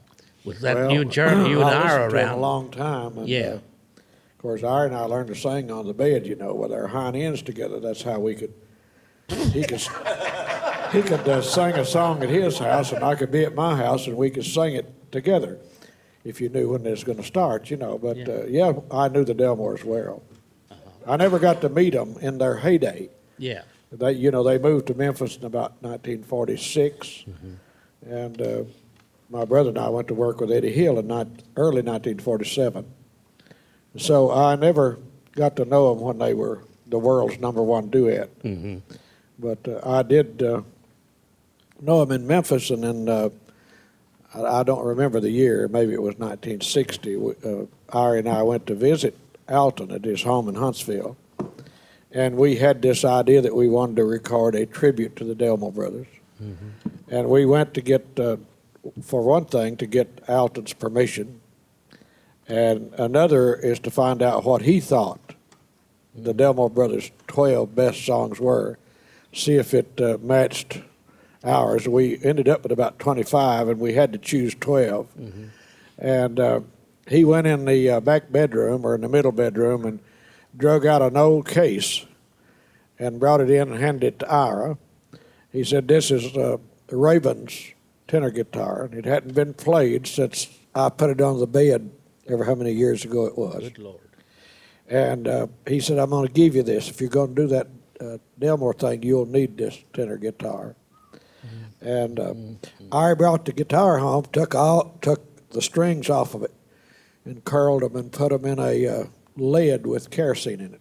With that, Well, you and Charlie, you and I I are listened to 'em around. a long time. And, Yeah. of course, Ira and I learned to sing on the bed, you know, with our hind ends together. That's how we could. He could sing a song at his house, and I could be at my house, and we could sing it together. If you knew when it was going to start, you know. But yeah, I knew the Delmores well. I never got to meet them in their heyday. Yeah. They moved to Memphis in about 1946, and my brother and I went to work with Eddie Hill in early 1947. So I never got to know them when they were the world's #1 duet. But I did know them in Memphis, and then I don't remember the year. Maybe it was 1960. Ira and I went to visit Alton at his home in Huntsville. And we had this idea that we wanted to record a tribute to the Delmore brothers. And we went to get, for one thing, to get Alton's permission. And another is to find out what he thought the Delmore brothers' 12 best songs were, see if it matched ours. We ended up with about 25, and we had to choose 12. And he went in the back bedroom, or in the middle bedroom, and drug out an old case and brought it in and handed it to Ira. He said, "This is Raven's tenor guitar," and it hadn't been played since I put it on the bed ever how many years ago it was. Good Lord. And he said, "I'm going to give you this. If you're going to do that Delmore thing, you'll need this tenor guitar." And Ira brought the guitar home, took the strings off of it, and curled them and put them in a lid with kerosene in it.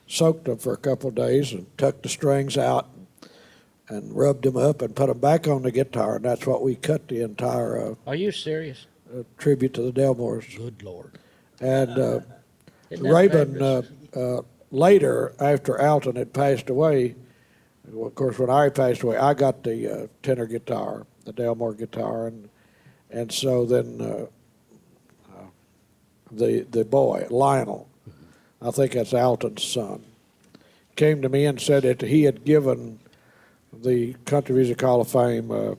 Soaked them for a couple of days and took the strings out and rubbed them up and put them back on the guitar, and that's what we cut the entire Are you serious? tribute to the Delmores. Good Lord. And Isn't that Raven, later, after Alton had passed away, well, of course, when I passed away, I got the tenor guitar, the Delmore guitar, and so then the boy, Lionel, I think that's Alton's son, came to me and said that he had given the Country Music Hall of Fame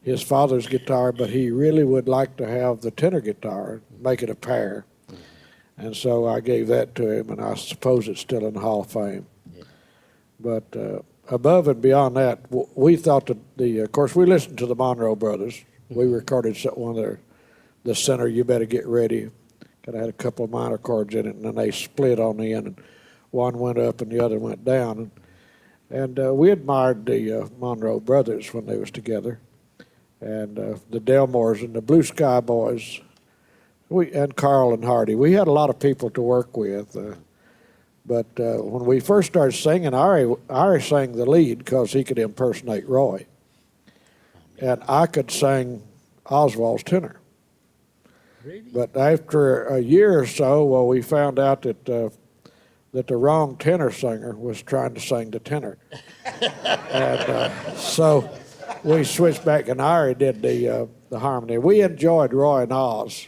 his father's guitar, but he really would like to have the tenor guitar, make it a pair. And so I gave that to him, and I suppose it's still in the Hall of Fame. But above and beyond that, we thought that of course, we listened to the Monroe brothers. We recorded one of the center, "You Better Get Ready." Kind of had a couple of minor chords in it, and then they split on the end, and one went up and the other went down. And we admired the Monroe brothers when they was together, and the Delmores and the Blue Sky Boys, and Carl and Hardy. We had a lot of people to work with. But when we first started singing, Ari sang the lead because he could impersonate Roy. And I could sing Oswald's tenor. Really? But after a year or so, well, we found out that the wrong tenor singer was trying to sing the tenor. And so we switched back, and Ari did the harmony. We enjoyed Roy and Oz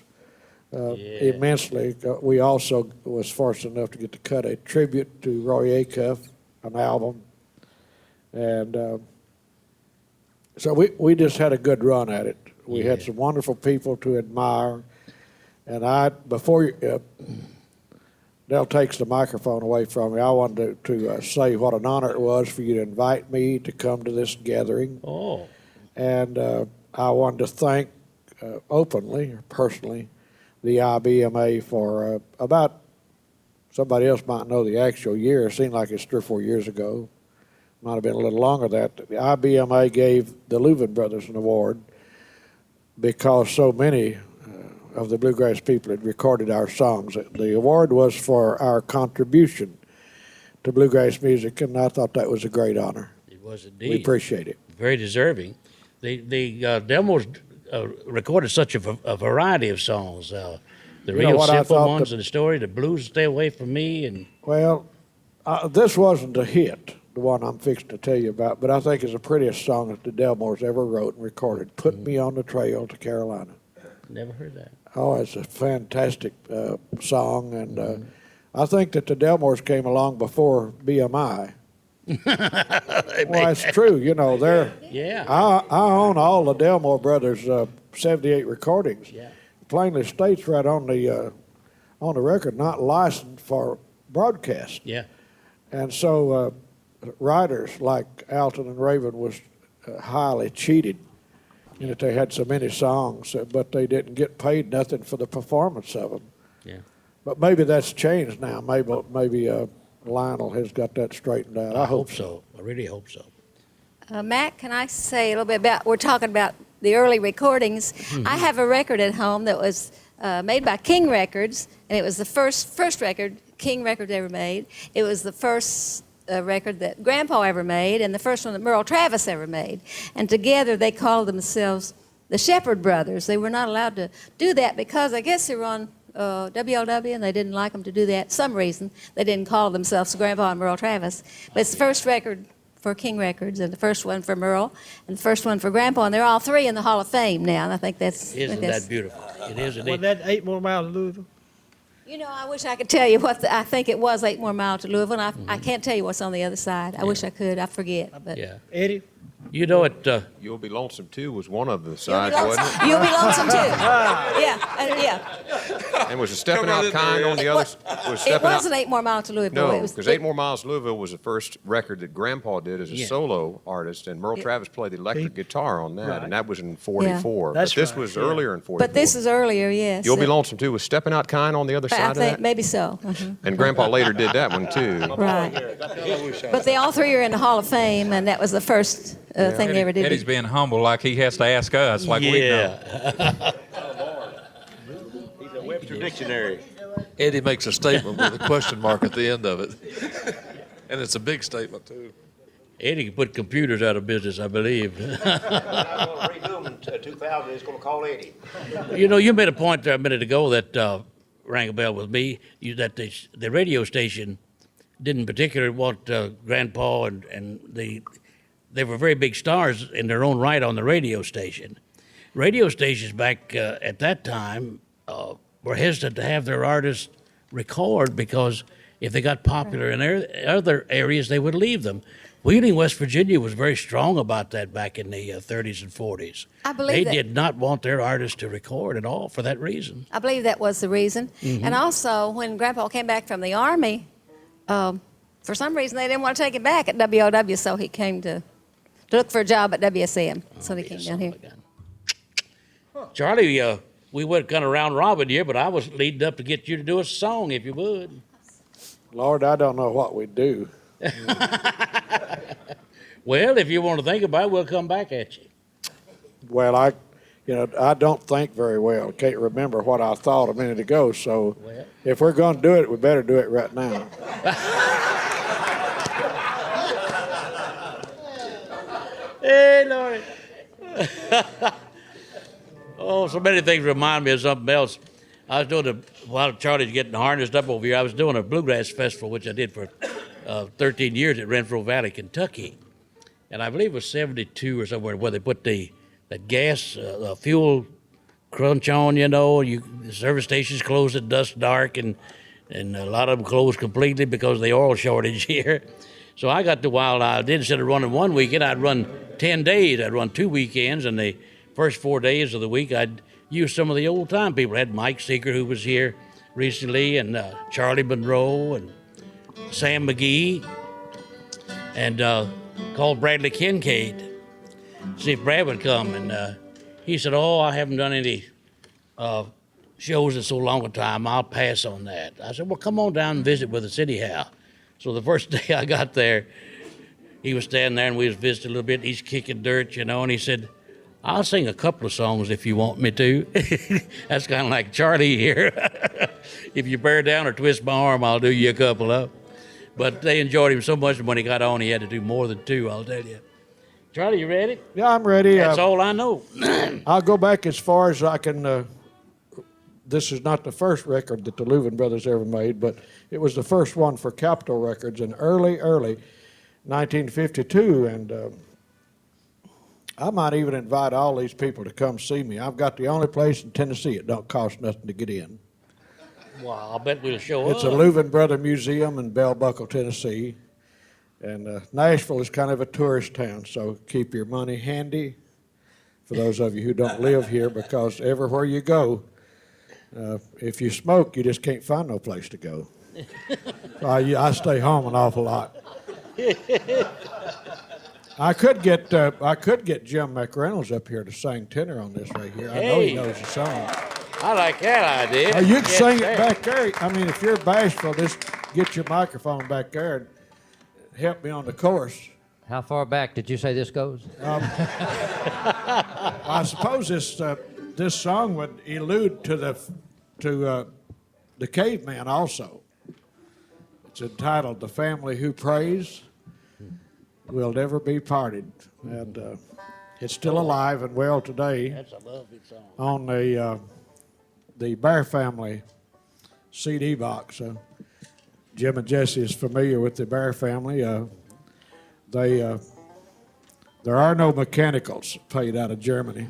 immensely. We also was fortunate enough to get to cut a tribute to Roy Acuff, an album. And so we just had a good run at it. We had some wonderful people to admire. And before Dell takes the microphone away from me, I wanted to say what an honor it was for you to invite me to come to this gathering. Oh. And I wanted to thank openly, or personally, the IBMA for about, somebody else might know the actual year. It seemed like it's 3 or 4 years ago. Might have been a little longer than that. The IBMA gave the Louvin brothers an award because so many of the Bluegrass people had recorded our songs. The award was for our contribution to Bluegrass music, and I thought that was a great honor. It was indeed. We appreciate it. Very deserving. The Delmores recorded such a variety of songs. The You know real what I simple thought ones the- of the story, the blues, Stay Away From Me, and Well, this wasn't a hit, the one I'm fixing to tell you about, but I think it's the prettiest song that the Delmores ever wrote and recorded. Put Me on the Trail to Carolina. never heard that. Oh, it's a fantastic song, and I think that the Delmores came along before BMI. Well, it's true. You know, Yeah. I own all the Delmore Brothers 78 recordings. Yeah. Plainly states right on the record, not licensed for broadcast. Yeah. And so writers like Alton and Raven was highly cheated in that they had so many songs, but they didn't get paid nothing for the performance of them. Yeah. But maybe that's changed now. Maybe Lionel has got that straightened out. I hope so. I really hope so. Matt, can I say a little bit about, we're talking about the early recordings. I have a record at home that was made by King Records, and it was the first record King Records ever made. It was the first record that Grandpa ever made, and the first one that Merle Travis ever made. And together they called themselves the Shepherd Brothers. They were not allowed to do that because I guess they were on WLW, and they didn't like them to do that. Some reason they didn't call themselves Grandpa and Merle Travis. But it's the first record for King Records, and the first one for Merle, and the first one for Grandpa, and they're all three in the Hall of Fame now. And I think that's Isn't that beautiful? It is Was indeed. that 8 More Miles to Louisville? You know, I wish I could tell you what I think it was 8 More Miles to Louisville. And I can't tell you what's on the other side. I wish I could. I forget. But Yeah. Eddie? You know it. You'll Be Lonesome Too was one of the sides, You'll wasn't it? You'll Be Lonesome Too. Yeah. And was it Stepping Out Kind on the other? Was It Stepping Out? wasn't 8 More Miles to Louisville. No, It was because 8 More Miles to Louisville was the first record that Grandpa did as a Yeah. solo artist, and Merle Travis played the electric guitar on that, Right. and that was in '44. That's but this right, was yeah. earlier in '44. But this is earlier, yes. You'll Be Lonesome Too was Stepping Out Kind on the other I side of think that, maybe so. Mhm. and Grandpa later did that one too. Right. But they all three are in the Hall of Fame, and that was the first thing they ever did. Eddie's being humble, like he has to ask us, like we know. He's a Webster Dictionary. Eddie makes a statement with a question mark at the end of it. And it's a big statement, too. Eddie can put computers out of business, I believe. Redo them in 2000. It's going to call Eddie. You know, you made a point there a minute ago that rang a bell with me. That the radio station didn't particularly want Grandpa and they were very big stars in their own right on the radio station. Radio stations back at that time were hesitant to have their artists record because if they got popular in other areas, they would leave them. Wheeling, West Virginia was very strong about that back in the 30s and 40s. I believe they that. did not want their artists to record at all for that reason. I believe that was the reason. Mhm. And also, when Grandpa came back from the Army, for some reason they didn't want to take him back at WOW, so he came to look for a job at WSM. So he came down here. Charlie, we went kind of round robin here, but I was leading up to get you to do a song, if you would. Lord, I don't know what we do. Well, if you want to think about it, we'll come back at you. Well, I don't think very well. Can't remember what I thought a minute ago. So, if we're going to do it, we better do it right now. Hey, Lord. Oh, so many things remind me of something else. I was while Charlie's getting harnessed up over here, I was doing a Bluegrass festival, which I did for 13 years at Renfrew Valley, Kentucky. And I believe it was 72 or somewhere where they put that gas, fuel crunch on, the service stations closed at dusk dark, and a lot of them closed completely because of the oil shortage here. So I got the wild idea. Instead of running one weekend, I'd run 10 days. I'd run 2 weekends, and the first 4 days of the week, I'd use some of the old-time people. I had Mike Seeger, who was here recently, and Charlie Monroe, and Sam McGee, and called Bradley Kincaid, see if Brad would come. And he said, I haven't done any shows in so long a time. I'll pass on that. I said, well, come on down and visit with us anyhow. So the first day I got there, he was standing there, and we was visiting a little bit. He's kicking dirt, and he said, I'll sing a couple of songs if you want me to. That's kind of like Charlie here. If you bear down or twist my arm, I'll do you a couple of. But they enjoyed him so much, and when he got on, he had to do more than 2, I'll tell you. Charlie, you ready? Yeah, I'm ready. That's all I know. I'll go back as far as I can. This is not the first record that the Louvin brothers ever made, but it was the first one for Capitol Records in early 1952. And I might even invite all these people to come see me. I've got the only place in Tennessee it don't cost nothing to get in. Well, I bet we'll show up. It's a Louvin Brother Museum in Bell Buckle, Tennessee. And Nashville is kind of a tourist town, so keep your money handy for those of you who don't live here, because everywhere you go, if you smoke, you just can't find no place to go. I stay home an awful lot. I could get Jim McReynolds up here to sing tenor on this right here. I know he knows the song. I like that idea. You can sing it back there. I mean, if you're bashful, just get your microphone back there and help me on the chorus. How far back did you say this goes? I suppose this song would allude to the caveman also. It's entitled "The Family Who Prays Will Never Be Parted," and it's still alive and well today. That's a lovely song. On the Bear Family CD box. Jim and Jesse is familiar with the Bear Family. There are no mechanicals paid out of Germany.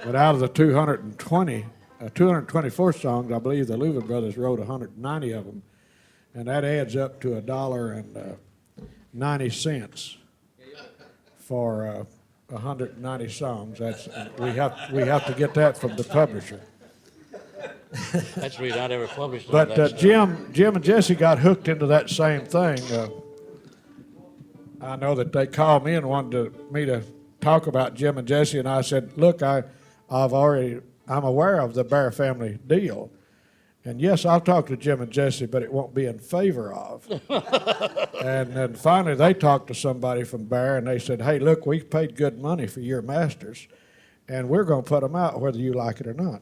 But out of the 224 songs, I believe the Louvin brothers wrote 190 of them, and that adds up to $1.90 for 190 songs. We have to get that from the publisher. That's the reason I never published. But Jim and Jesse got hooked into that same thing. I know that they called me and wanted me to talk about Jim and Jesse, and I said, "Look, I'm aware of the Bear Family deal, and yes, I'll talk to Jim and Jesse, but it won't be in favor of." And then finally, they talked to somebody from Bear, and they said, "Hey, look, we paid good money for your masters, and we're going to put them out whether you like it or not.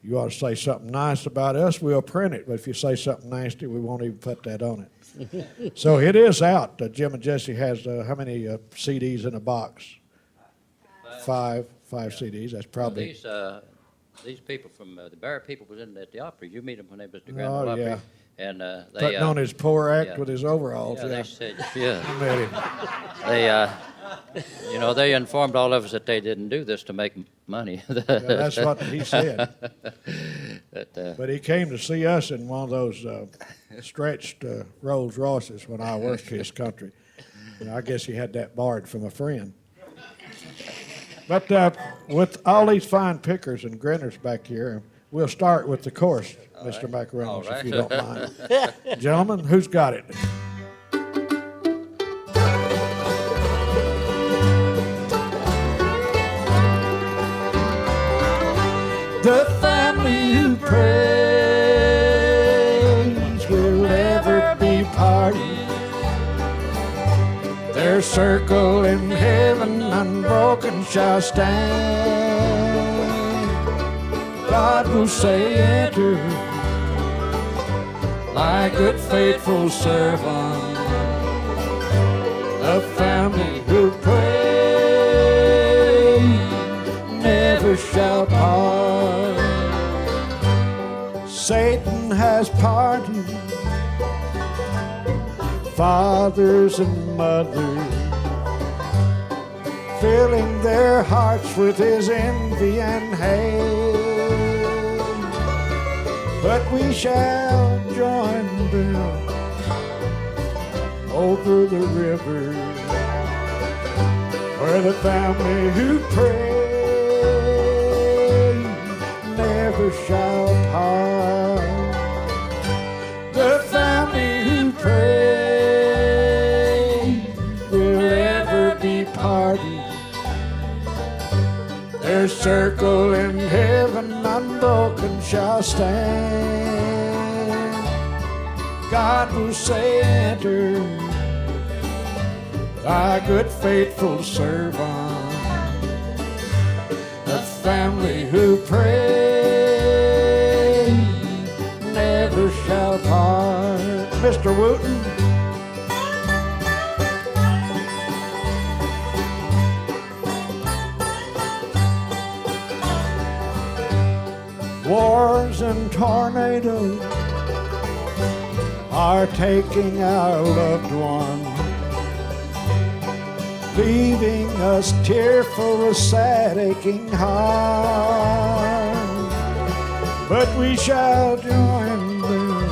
You ought to say something nice about us, we'll print it. But if you say something nasty, we won't even put that on it." So it is out. Jim and Jesse has how many CDs in a box? Five CDs. That's probably. These people from the Bear people was at the Opry. You meet them when they was at the Grand Ole Opry. Yeah. And they putting on his poor act with his overalls. Yeah, Yeah. they said, yeah. I met him. They informed all of us that they didn't do this to make money. That's what he said. But he came to see us in one of those stretched Rolls Royces when I worked his country. And I guess he had that borrowed from a friend. But with all these fine pickers and grinners back here, we'll start with the chorus, Mr. McReynolds, if you don't mind. Gentlemen, who's got it? The family who prays will never be parted. Their circle in heaven unbroken shall stand. God will say, "Enter, my good faithful servant." The family who pray never shall part. Satan has parted fathers and mothers, filling their hearts with his envy and hate. But we shall join them over the river, where the family who pray never shall part. The family who pray will ever be parted. Their circle in heaven unbroken shall stand. God will say, "Enter, thy good faithful servant." The family who pray never shall part. Mr. Wooten. Wars and tornadoes are taking our loved ones, leaving us tearful with sad aching hearts. But we shall join them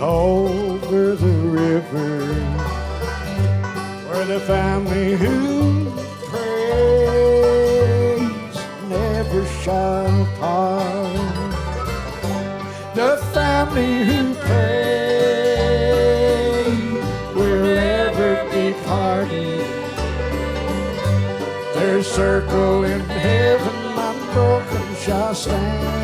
over the river, where the family who prays never shall part. The family who prays will ever be parted. Their circle in heaven unbroken shall stand.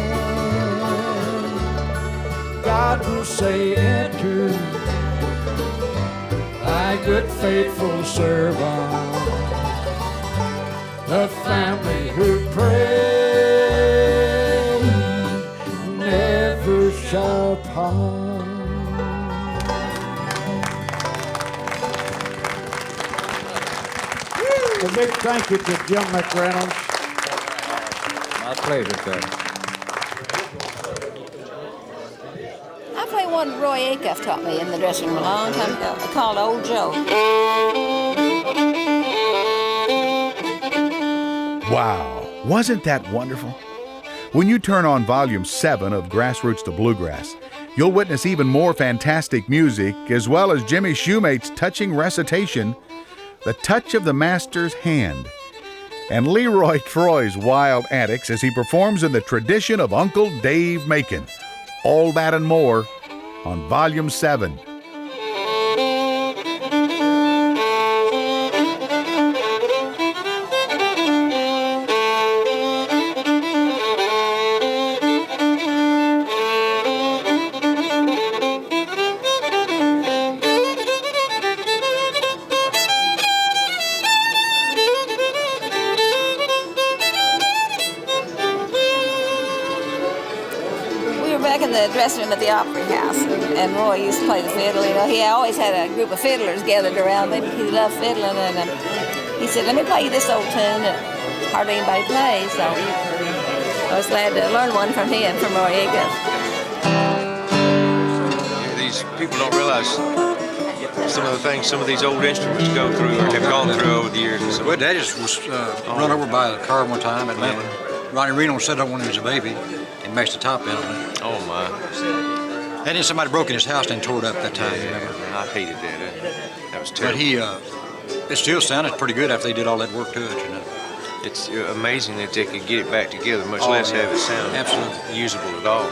God will say, enter, thy good faithful servant. The family who pray never shall part. A big thank you to Jim McReynolds. My pleasure, sir. I played one Roy Acuff taught me in the dressing room a long time ago, called Old Joe. Wow, wasn't that wonderful? When you turn on Volume 7 of Grassroots to Bluegrass, you'll witness even more fantastic music, as well as Jimmy Shoemate's touching recitation, The Touch of the Master's Hand, and Leroy Troy's wild antics as he performs in the tradition of Uncle Dave Macon. All that and more on Volume 7. Dressing room at the Opry House, and Roy used to play the fiddle. You know, he always had a group of fiddlers gathered around him. He loved fiddling, and he said, "Let me play you this old tune that hardly anybody plays." So I was glad to learn one from him, from Roy Acuff. These people don't realize some of the things some of these old instruments go through or have gone through over the years. Well, Dad just was run over by a car one time at Atlanta. Ronnie Reno set up when he was a baby and mashed the top in on it. Oh, my. And then somebody broke in his house and tore it up that time, remember? I hated that. That was terrible. But it still sounded pretty good after they did all that work to it, you know. It's amazing that they could get it back together, much less have it sound usable at all.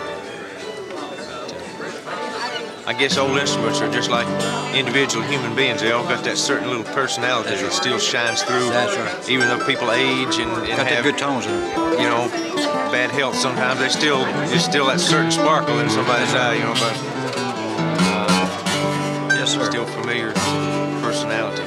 I guess old instruments are just like individual human beings. They all got that certain little personality that still shines through. That's right. Even though people age and got have good tones in it. You know, bad health sometimes, there's still that certain sparkle in somebody's eye, you know, but yes, sir. Still familiar personality.